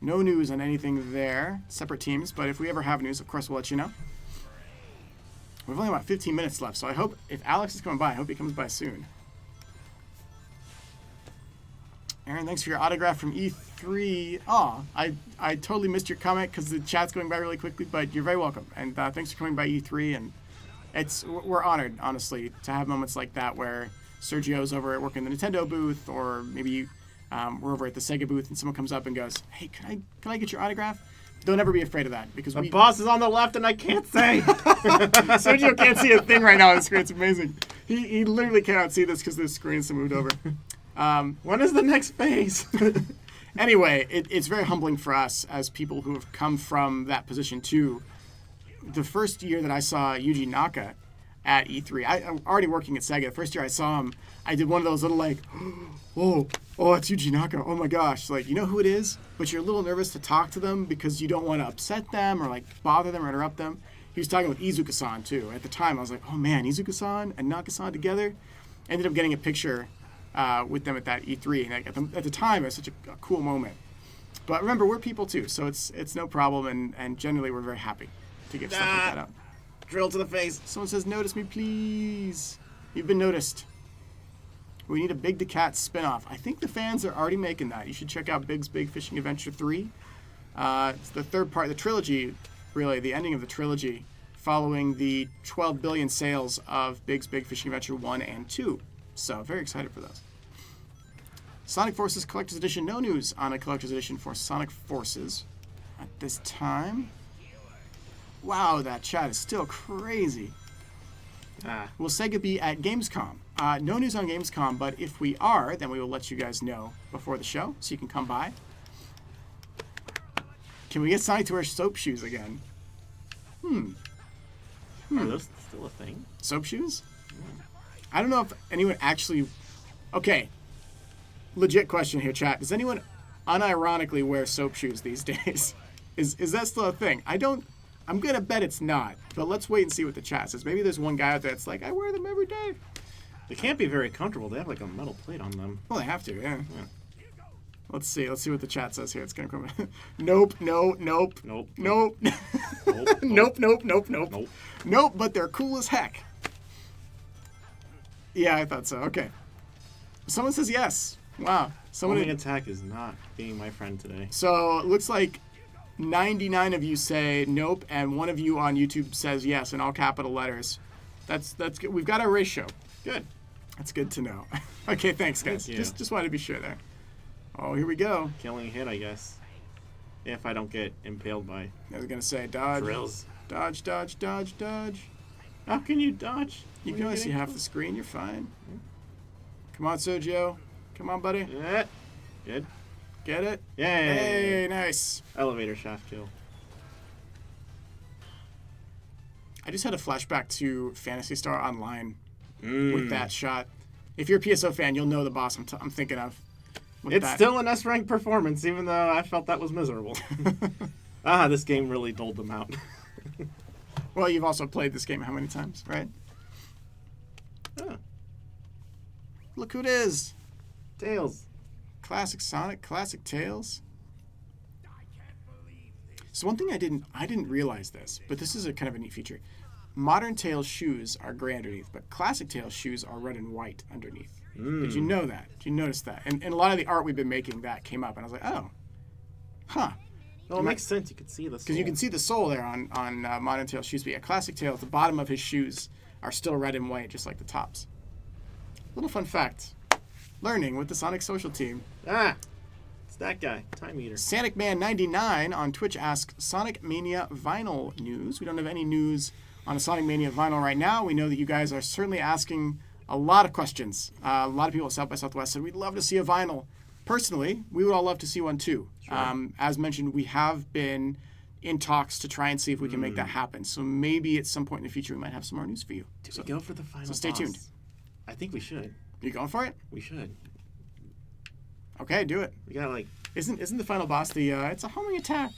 no news on anything there. Separate teams. But if we ever have news, of course, we'll let you know. We've only about 15 minutes left, so I hope, if Alex is coming by, I hope he comes by soon. Aaron, thanks for your autograph from E3. Oh, I totally missed your comment because the chat's going by really quickly, but you're very welcome. And thanks for coming by E3. And we're honored, honestly, to have moments like that where Sergio's over at working the Nintendo booth, or maybe we're over at the Sega booth and someone comes up and goes, hey, can I get your autograph? Don't ever be afraid of that, because My boss is on the left and I can't say. Sergio can't see a thing right now on the screen. It's amazing. He literally cannot see this because the screen's moved over. When is the next phase? Anyway, it's very humbling for us as people who have come from that position too. The first year that I saw Yuji Naka at E3, I'm already working at Sega. The first year I saw him, I did one of those little like, oh, it's Yuji Naka. Oh my gosh. Like, you know who it is, but you're a little nervous to talk to them because you don't want to upset them or like bother them or interrupt them. He was talking with Iizuka-san too. At the time, I was like, oh man, Iizuka-san and Naka-san together. Ended up getting a picture with them at that E3. And at the time, it was such a cool moment. But remember, we're people too, so it's no problem, and generally we're very happy to give stuff like that out. Drill to the face. Someone says, notice me, please. You've been noticed. We need a Big the Cat spinoff. I think the fans are already making that. You should check out Big's Big Fishing Adventure 3. It's the third part of the trilogy, really, the ending of the trilogy, following the 12 billion sales of Big's Big Fishing Adventure 1 and 2. So, very excited for those. Sonic Forces Collector's Edition. No news on a Collector's Edition for Sonic Forces at this time. Wow, that chat is still crazy. Will Sega be at Gamescom? No news on Gamescom, but if we are, then we will let you guys know before the show, so you can come by. Can we get Sonic to wear soap shoes again? Are those still a thing? Soap shoes? I don't know if anyone actually... Okay. Legit question here, chat. Does anyone unironically wear soap shoes these days? Is that still a thing? I don't I'm going to bet it's not, but let's wait and see what the chat says. Maybe there's one guy out there that's like, I wear them every day. They can't be very comfortable. They have like a metal plate on them. Well, they have to, yeah. Let's see what the chat says here. It's going to come. Nope, no, nope. Nope. Nope. Nope. Nope. Nope, but they're cool as heck. Yeah, I thought so. Okay. Someone says yes. Wow. Homing attack is not being my friend today. So it looks like 99 of you say nope, and one of you on YouTube says yes in all capital letters. That's good. We've got our ratio. Good. That's good to know. Okay, thanks, guys. Thank you. Just wanted to be sure there. Oh, here we go. Killing hit, I guess. If I don't get impaled by I was gonna say dodge. drills. Dodge, dodge, dodge, dodge. How can you dodge? You when can you're only see getting half the screen. You're fine. Come on, Sergio. Come on, buddy. Yeah. Good. Get it? Yay. Hey, nice. Elevator shaft kill. I just had a flashback to Phantasy Star Online Mm. with that shot. If you're a PSO fan, you'll know the boss I'm thinking of. with It's that. still an S-rank performance, even though I felt that was miserable. This game really doled them out. Well, you've also played this game how many times, right? Oh, Look who it is. Tails. Classic Sonic, classic Tails. So one thing I didn't realize this, but this is a kind of a neat feature. Modern Tails shoes are gray underneath, but classic Tails shoes are red and white underneath. Did you know that? Did you notice that? And a lot of the art we've been making, that came up, and I was like, oh, huh. Well, it makes sense. You can see the Because you can see the sole there on Modern Tails shoes, but yeah, classic Tails, the bottom of his shoes are still red and white, just like the tops. Little fun fact. Learning with the Sonic Social team. It's that guy. Time Eater. SonicMan99 on Twitch asks, Sonic Mania vinyl news. We don't have any news on a Sonic Mania vinyl right now. We know that you guys are certainly asking a lot of questions. A lot of people at South by Southwest said, we'd love to see a vinyl. Personally, we would all love to see one too. Sure. As mentioned, we have been in talks to try and see if we can make that happen. So maybe at some point in the future, we might have some more news for you. Did we go for the final So stay boss? tuned. I think we should. You going for it? We should. Okay, do it. We got like... Isn't the final boss the it's a homing attack?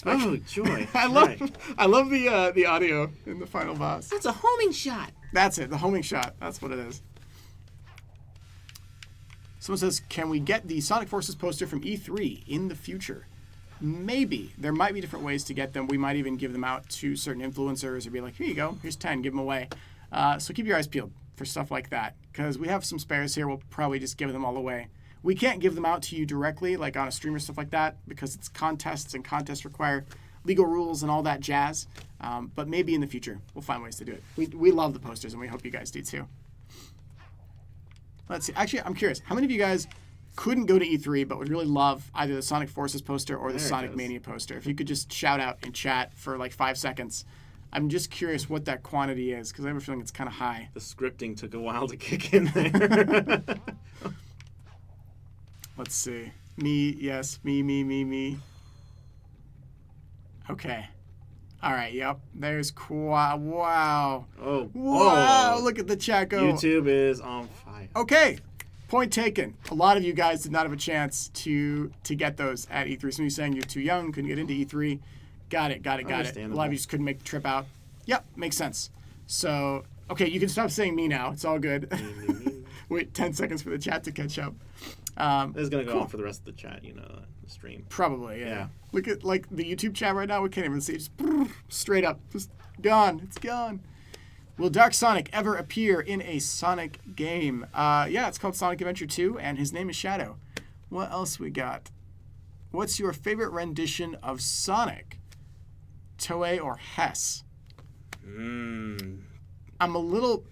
Oh, joy. I love the audio in the final boss. That's a homing shot. That's it, the homing shot. That's what it is. Someone says, can we get the Sonic Forces poster from E3 in the future? Maybe. There might be different ways to get them. We might even give them out to certain influencers or be like, here you go, here's 10, give them away. So keep your eyes peeled for stuff like that, because we have some spares here. We'll probably just give them all away. We can't give them out to you directly, like on a stream or stuff like that, because it's contests, and contests require legal rules and all that jazz. But maybe in the future, we'll find ways to do it. We love the posters, and we hope you guys do too. Let's see. Actually, I'm curious. How many of you guys couldn't go to E3 but would really love either the Sonic Forces poster or the Sonic Mania poster? If you could just shout out in chat for like 5 seconds. I'm just curious what that quantity is, because I have a feeling it's kind of high. The scripting took a while to kick in there. Let's see. Me, yes. Me. Okay. All right, yep. There's wow. Oh. Wow, Oh. look at the chat go. YouTube is on fire. Okay. Point taken. A lot of you guys did not have a chance to get those at E3. Some of you saying you're too young, couldn't get into E3. Got it. A lot of you just couldn't make the trip out. Yep, makes sense. So, okay, you can stop saying me now. It's all good. Wait 10 seconds for the chat to catch up. This is going to go on for the rest of the chat, the stream. Probably, yeah. Look at like the YouTube chat right now. We can't even see. Just straight up. Just gone. It's gone. Will Dark Sonic ever appear in a Sonic game? Yeah, it's called Sonic Adventure 2, and his name is Shadow. What else we got? What's your favorite rendition of Sonic? Toei or Hess? I'm a little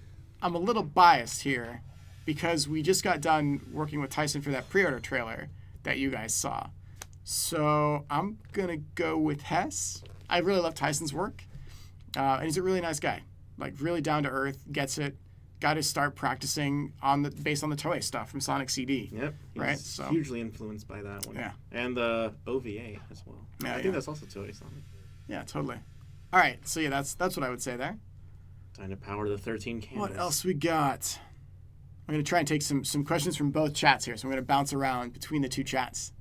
biased here because we just got done working with Tyson for that pre-order trailer that you guys saw. So I'm gonna go with Hess. I really love Tyson's work, and he's a really nice guy. Like really down to earth, gets it. Got to start practicing based on the Toei stuff from Sonic CD. Yep. Right. So hugely influenced by that one. Yeah. And the OVA as well. Yeah, I think that's also Toei Sonic. Yeah, totally. All right. So yeah, that's what I would say there. Time to power the 13 candles. What else we got? I'm gonna try and take some questions from both chats here. So I'm gonna bounce around between the two chats.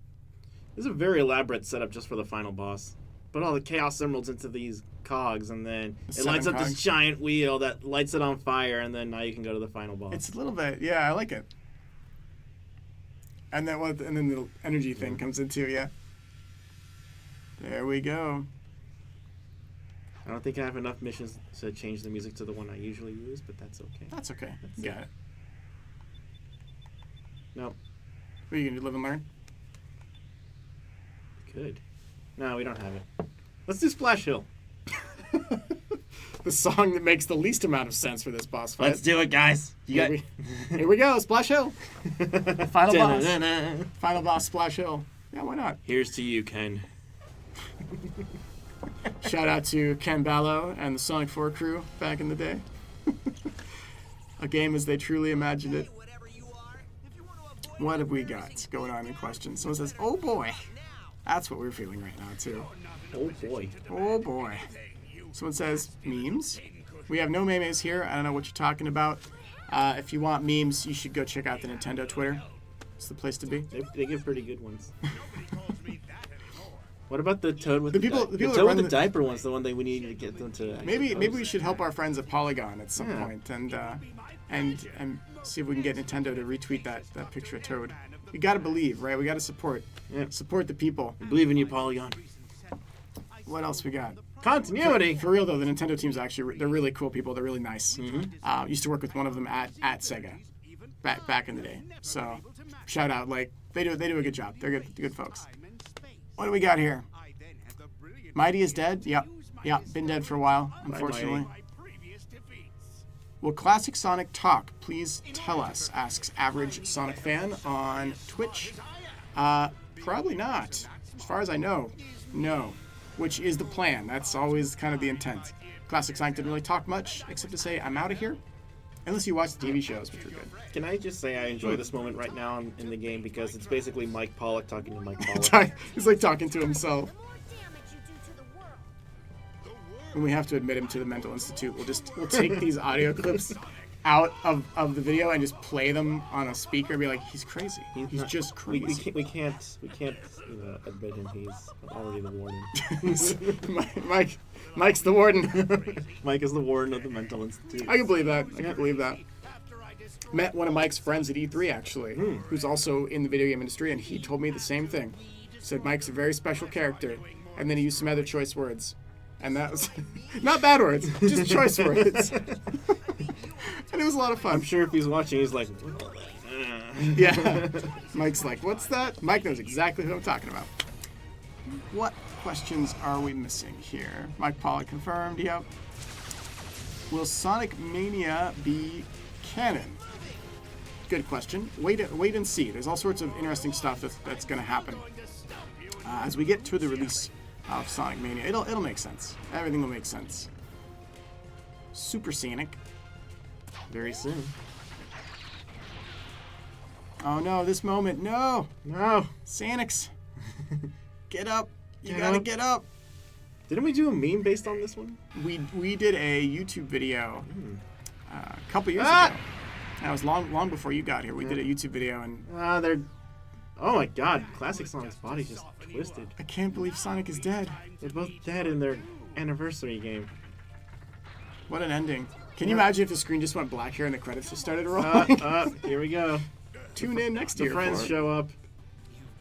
This is a very elaborate setup just for the final boss. put all the Chaos Emeralds into these cogs, and then it lights up cogs. this giant wheel that lights it on fire, and then now you can go to the final boss. It's a little bit, yeah, I like it. And then the energy thing comes in too, yeah. There we go. I don't think I have enough missions to change the music to the one I usually use, but that's okay. That's okay. You got it. No. What are you going to do, live and learn? Good. No, we don't have it. Let's do Splash Hill. The song that makes the least amount of sense for this boss fight. Let's do it, guys. Here we go, Splash Hill. Final boss. Da-na-na-na. Final boss, Splash Hill. Yeah, why not? Here's to you, Ken. Shout out to Ken Ballo and the Sonic 4 crew back in the day. A game as they truly imagined it. What have we got going on in questions? Someone says, oh boy. That's what we're feeling right now, too. Oh, boy. Oh boy. Someone says, memes? We have no memes here. I don't know what you're talking about. If you want memes, you should go check out the Nintendo Twitter. It's the place to be. They give pretty good ones. What about the Toad with The the people Toad that with run the the- diaper one's the one that we need to get them to. Maybe we should help our friends at Polygon at some Yeah. point and see if we can get Nintendo to retweet that picture of Toad. We gotta believe, right? We gotta support. Yeah. Support the people. I believe in you, Polygon. What else we got? Continuity. For real though, the Nintendo team's actually they're really cool people. They're really nice. Mm-hmm. Used to work with one of them at Sega, back in the day. So shout out, like they do a good job. They're good folks. What do we got here? Mighty is dead. Yep, been dead for a while, unfortunately. Will Classic Sonic talk? Please tell us, asks Average Sonic Fan on Twitch. Probably not. As far as I know, no. Which is the plan. That's always kind of the intent. Classic Sonic didn't really talk much, except to say, I'm out of here. Unless you watch the TV shows, which are good. Can I just say I enjoy this moment right now in the game because it's basically Mike Pollock talking to Mike Pollock. He's like talking to himself. When we have to admit him to the mental institute, we'll take these audio clips out of the video and just play them on a speaker and be like, he's crazy. He's just crazy. We can't admit him. He's already the warden. Mike's the warden. Mike is the warden of the mental institute. I can believe that. I can believe that. Met one of Mike's friends at E3 actually, who's also in the video game industry, and he told me the same thing. Said Mike's a very special character, and then he used some other choice words. And that was not bad words, just choice words. And it was a lot of fun. I'm sure if he's watching, he's like, Yeah. Mike's like, what's that? Mike knows exactly who I'm talking about. What questions are we missing here? Mike Pollock confirmed, yep. Will Sonic Mania be canon? Good question. Wait and see. There's all sorts of interesting stuff that's going to happen. As we get to the release of Sonic Mania, it'll make sense. Everything will make sense. Super Scenic. very soon. Oh no, this moment, no! No. Sanix, get up. You Get gotta up. get up. Didn't we do a meme based on this one? We did a YouTube video a couple years ago. That was long before you got here. We did a YouTube video, and They're... Oh my god, Classic Sonic's body just twisted. I can't believe Sonic is dead. They're both dead in their anniversary game. What an ending. Can you imagine if the screen just went black here and the credits just started rolling? Here we go. Tune in next The year. friends for show up.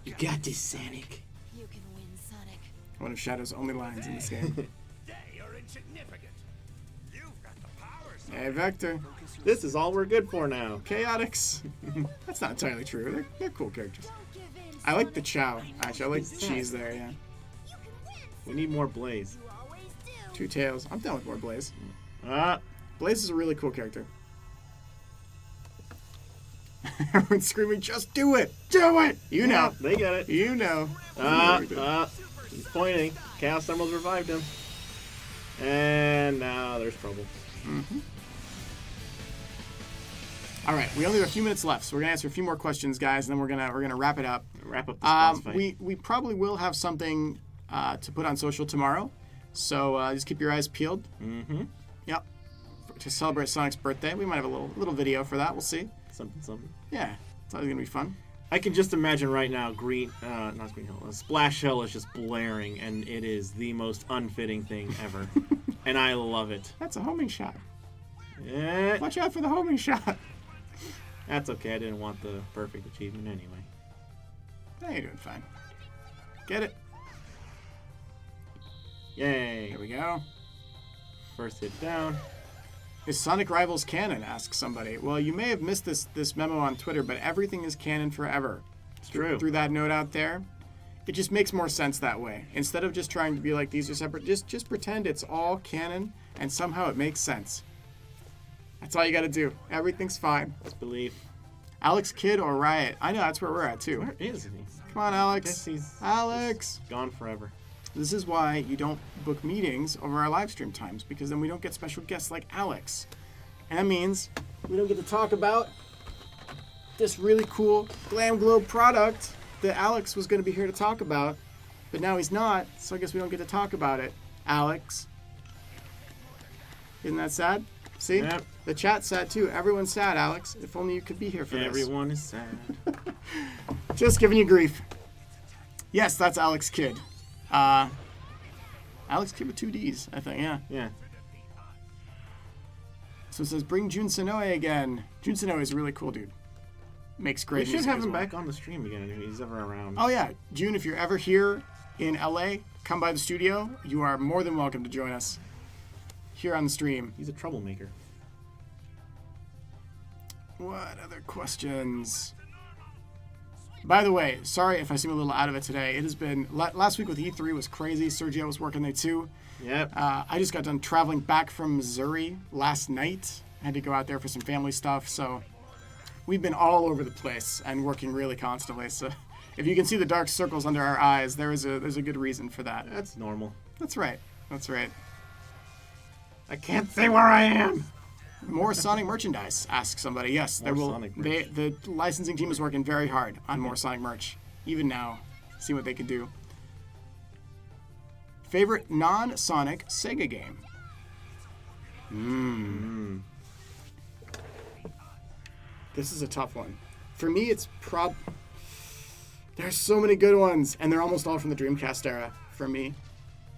You got this, Sonic. You can win, Sonic. one of Shadow's only lines in this game. They are insignificant. You've got the power, Hey, Vector. This is all we're good for now. Chaotix. That's not entirely true. They're cool characters. Don't give in, I like the Chow. Actually, I like the Who's that? cheese there, yeah. You can win. We need more Blaze. You always do. Two Tails. I'm down with more Blaze. Ah, Blaze is a really cool character. Everyone's screaming, just do it! Do it! You know. they get it. You know. He's pointing. Chaos Emeralds revived him. And now there's trouble. All right, we only have a few minutes left, so we're gonna answer a few more questions, guys, and then we're gonna wrap it up. Wrap up this boss fight. We probably will have something to put on social tomorrow, so just keep your eyes peeled. Mm-hmm. Yep. To celebrate Sonic's birthday, we might have a little video for that. We'll see. Something. Yeah, it's always gonna be fun. I can just imagine right now, not Green Hill, Splash Hill is just blaring, and it is the most unfitting thing ever. And I love it. That's a homing shot. Yeah. Watch out for the homing shot. That's okay. I didn't want the perfect achievement anyway. Hey, you're doing fine. Get it. Yay. Here we go. First hit down. Is Sonic Rivals canon? Asks somebody. Well, you may have missed this memo on Twitter, but everything is canon forever. It's true. Through that note out there, it just makes more sense that way. Instead of just trying to be like these are separate, just pretend it's all canon, and somehow it makes sense. That's all you got to do. Everything's fine. Let's believe. Alex Kidd or Riot? I know that's where we're at too. Where is he? Come on, Alex. Guess he's Alex. gone forever. This is why you don't book meetings over our live stream times, because then we don't get special guests like Alex. And that means we don't get to talk about this really cool Glam Globe product that Alex was going to be here to talk about, but now he's not, so I guess we don't get to talk about it. Alex. Isn't that sad? See? Yep. The chat's sad too. Everyone's sad, Alex. If only you could be here for this. Everyone is sad. Just giving you grief. Yes, that's Alex Kidd. Alex Kidd with 2 Ds, I think, yeah. Yeah. So it says, bring Jun Sonoe again. Jun Sonoe is a really cool dude. Makes great We should music have as him well. back on the stream again if he's ever around. Oh, yeah. June, if you're ever here in LA, come by the studio. You are more than welcome to join us here on the stream. He's a troublemaker. What other questions? By the way, sorry if I seem a little out of it today. It has been, last week with E3 was crazy. Sergio was working there too. Yep. I just got done traveling back from Missouri last night. I had to go out there for some family stuff, so we've been all over the place and working really constantly. So if you can see the dark circles under our eyes, there's a good reason for that. That's normal. That's right. That's right. I can't say where I am. More Sonic merchandise, asks somebody. Yes, there More will. Sonic merch. The licensing team is working very hard on more Sonic merch. Even now, see what they can do. Favorite non-Sonic Sega game? This is a tough one. For me, it's there's so many good ones, and they're almost all from the Dreamcast era. For me,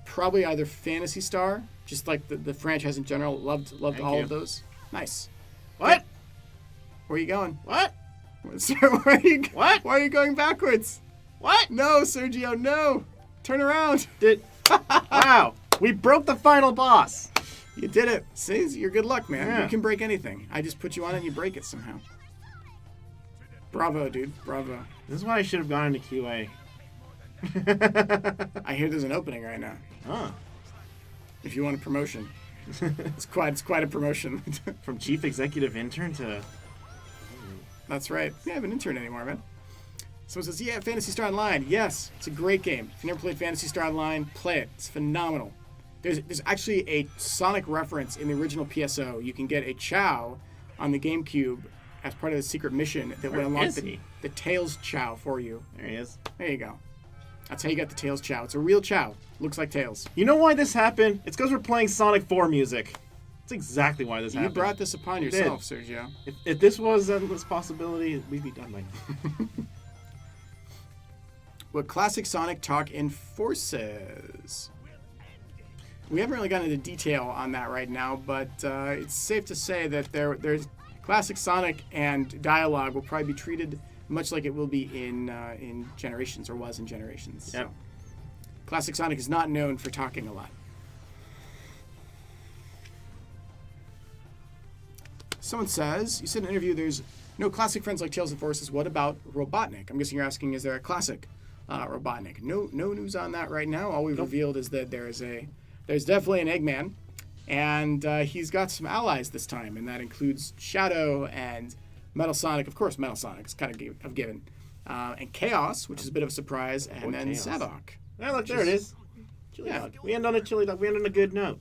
probably either Phantasy Star, just like the franchise in general. Loved Thank all you. of those. Nice. What? Where are you going? What? Sir, where are you? What? Why are you going backwards? What? No, Sergio, no. Turn around. Wow. We broke the final boss. You did it. See, you're good luck, man. Yeah. You can break anything. I just put you on it and you break it somehow. Bravo, dude. Bravo. This is why I should have gone into QA. I hear there's an opening right now. Oh. If you want a promotion. It's quite a promotion. From chief executive intern to... That's right. We don't have an intern anymore, man. Someone says, yeah, Phantasy Star Online. Yes, it's a great game. If you never played Phantasy Star Online, play it. It's phenomenal. There's actually a Sonic reference in the original PSO. You can get a Chow on the GameCube as part of the secret mission that would unlock is he? the Tails Chow for you. There he is. There you go. That's how you got the Tails Chow. It's a real Chow. Looks like Tails. You know why this happened? It's because we're playing Sonic 4 music. That's exactly why this You happened. brought this upon did. yourself, Sergio. If this was this possibility, we'd be done by now. What classic Sonic talk enforces? We haven't really gotten into detail on that right now, but it's safe to say that there's classic Sonic and dialogue will probably be treated much like it will be in Generations, or was in Generations. Yep. So, classic Sonic is not known for talking a lot. Someone says, you said in an interview there's no classic friends like Tails and Forces. What about Robotnik? I'm guessing you're asking, is there a classic Robotnik? No news on that right now. All we've revealed is that there's definitely an Eggman, and he's got some allies this time, and that includes Shadow and Metal Sonic. Of course, Metal Sonic is kind of a given. And Chaos, which is a bit of a surprise, and then Chaos. Sabak. Oh, look, there it is. Chili Yeah. dog. We end on a chili dog. We end on a good note.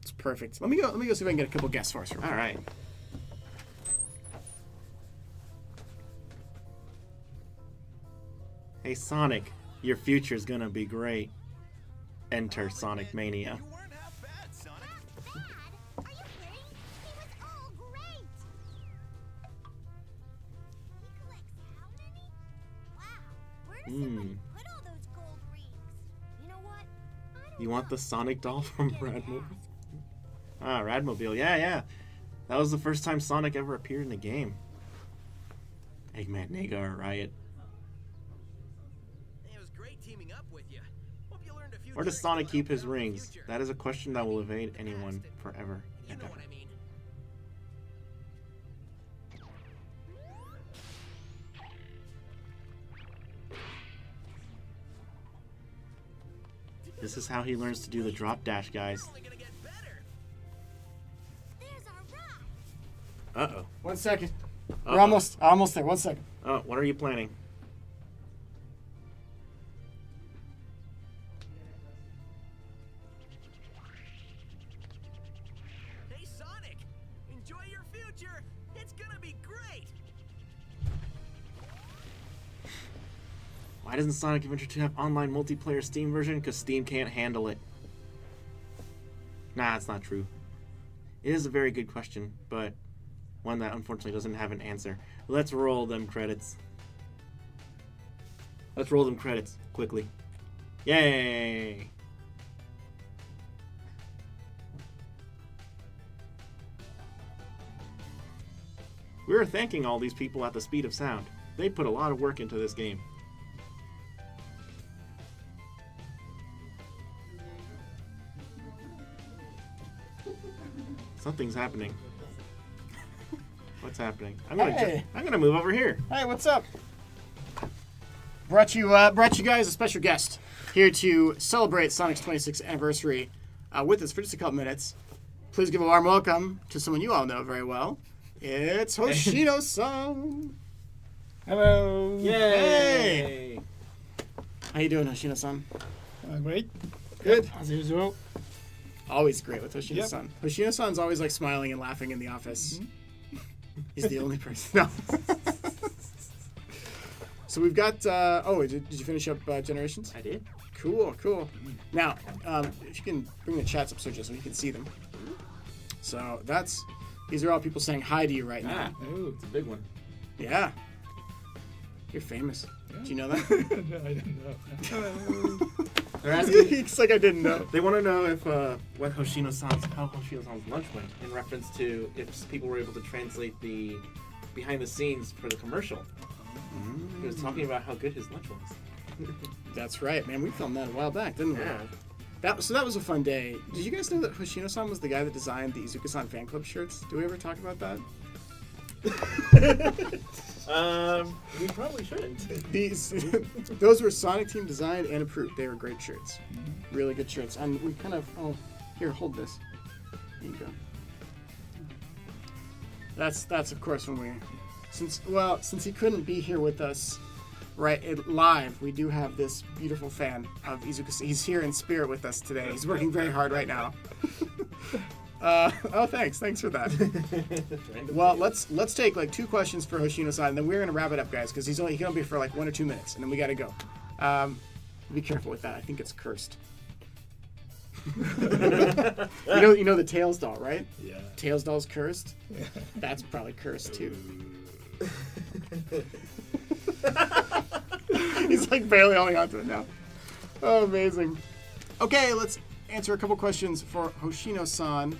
It's perfect. Let me go see if I can get a couple guests for us. All right. Hey, Sonic, your future's gonna be great. Enter Sonic Mania. You weren't half bad, Sonic. Bad? Are you kidding? He was all great. He collects how many? Where does somebody put all those gold rings? You know what? I don't You want know. the Sonic doll from Guess I Radmobile? asked. Ah, Radmobile. Yeah. That was the first time Sonic ever appeared in a game. Eggman, Nagar, Riot. It was great teaming up with you. Hope you learned a few Where does tricks Sonic that'll keep help his you out in the rings? future. That is a question that will evade anyone forever You and know ever. what I mean. This is how he learns to do the drop dash, guys. You're only gonna get better. There's our ride. Uh-oh. 1 second. Uh-oh. We're almost there. 1 second. Oh, what are you planning? Hey Sonic, enjoy your future. It's gonna be great. Why doesn't Sonic Adventure 2 have online multiplayer Steam version? Because Steam can't handle it. Nah, it's not true. It is a very good question, but one that unfortunately doesn't have an answer. Let's roll them credits. Let's roll them credits quickly. Yay! We are thanking all these people at the speed of sound. They put a lot of work into this game. Something's happening. What's happening? I'm gonna move over here. Hey, what's up? Brought you guys a special guest here to celebrate Sonic's 26th anniversary with us for just a couple minutes. Please give a warm welcome to someone you all know very well. It's Hoshino-san. Hello. Hey. How you doing, Hoshino-san? Great. Good. As usual. Always great with Hoshino-san. Hoshino-san's always like smiling and laughing in the office. He's the only person. No. So we've got. Did you finish up Generations? I did. Cool. Now, if you can bring the chats up, Sergio, so you can see them. So these are all people saying hi to you right now. Oh, It's a big one. Yeah. You're famous. Do you know that? I don't know. They're asking. It's like I didn't know. They want to know if how Hoshino-san's lunch went in reference to if people were able to translate the behind the scenes for the commercial. He was talking about how good his lunch was. That's right, man. We filmed that a while back, didn't we? Yeah. That was a fun day. Did you guys know that Hoshino-san was the guy that designed the Izuka-san fan club shirts? Do we ever talk about that? We probably shouldn't. Those were Sonic Team designed and approved. They were great shirts. Really good shirts. And we kind of, here, hold this. There you go. That's of course when since he couldn't be here with us live, we do have this beautiful fan of Izuka. He's here in spirit with us today. He's working very hard right now. Thanks for that. Well, let's take like 2 questions for Hoshino-san, and then we're gonna wrap it up, guys, because he can only be for like 1 or 2 minutes, and then we gotta go. Be careful with that. I think it's cursed. you know the Tails doll, right? Yeah. Tails doll's cursed. That's probably cursed too. He's like barely holding onto it now. Oh, amazing. Okay, let's answer a couple questions for Hoshino-san.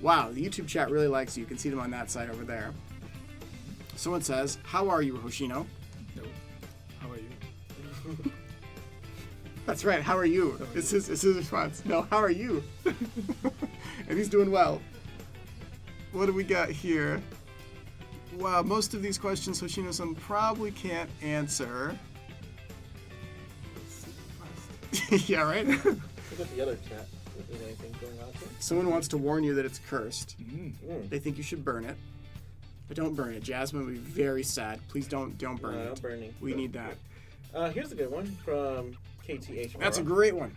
Wow, the YouTube chat really likes you. You can see them on that side over there. Someone says, "How are you, Hoshino?" No. How are you? That's right. How are you? It's his response. No, how are you? And he's doing well. What do we got here? Wow, most of these questions Hoshino-san probably can't answer. Yeah, right? Look at the other chat. Is anything going on here? Someone wants to warn you that it's cursed. Mm. They think you should burn it. But don't burn it. Jasmine would be very sad. Please don't burn No it. burning. We need that. Here's a good one from KTH. That's a great one.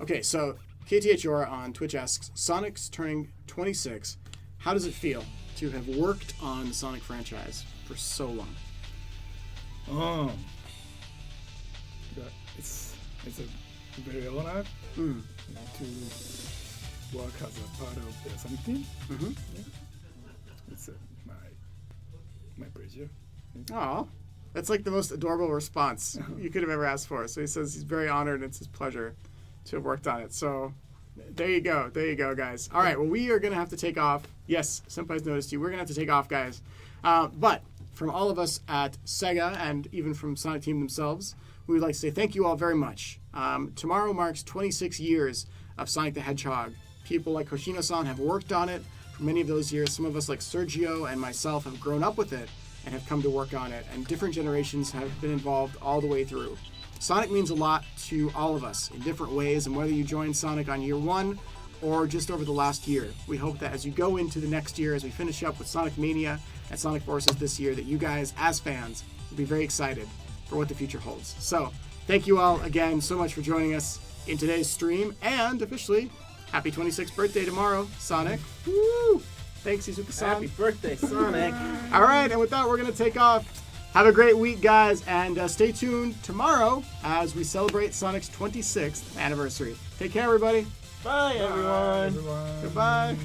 Okay, so KTH Aura on Twitch asks, Sonic's turning 26. How does it feel to have worked on the Sonic franchise for so long? Oh. It's a very honor Mm. to work as a part of the Sonic team. Mm-hmm. It's my pleasure. Aw. That's like the most adorable response you could have ever asked for. So he says he's very honored and it's his pleasure to have worked on it. So there you go. There you go, guys. All right, well, we are going to have to take off. Yes, Senpai's noticed you. We're going to have to take off, guys. But from all of us at Sega and even from Sonic Team themselves, we would like to say thank you all very much. Tomorrow marks 26 years of Sonic the Hedgehog. People like Hoshino-san have worked on it for many of those years. Some of us like Sergio and myself have grown up with it and have come to work on it. And different generations have been involved all the way through. Sonic means a lot to all of us in different ways, and whether you joined Sonic on year one or just over the last year, we hope that as you go into the next year, as we finish up with Sonic Mania and Sonic Forces this year, that you guys, as fans, will be very excited for what the future holds. So, thank you all again so much for joining us in today's stream, and officially, happy 26th birthday tomorrow, Sonic. Woo! Thanks, Izuka-san. Happy birthday, Sonic. All right, and with that, we're going to take off. Have a great week, guys, and stay tuned tomorrow as we celebrate Sonic's 26th anniversary. Take care, everybody. Bye, everyone. Everyone. Goodbye.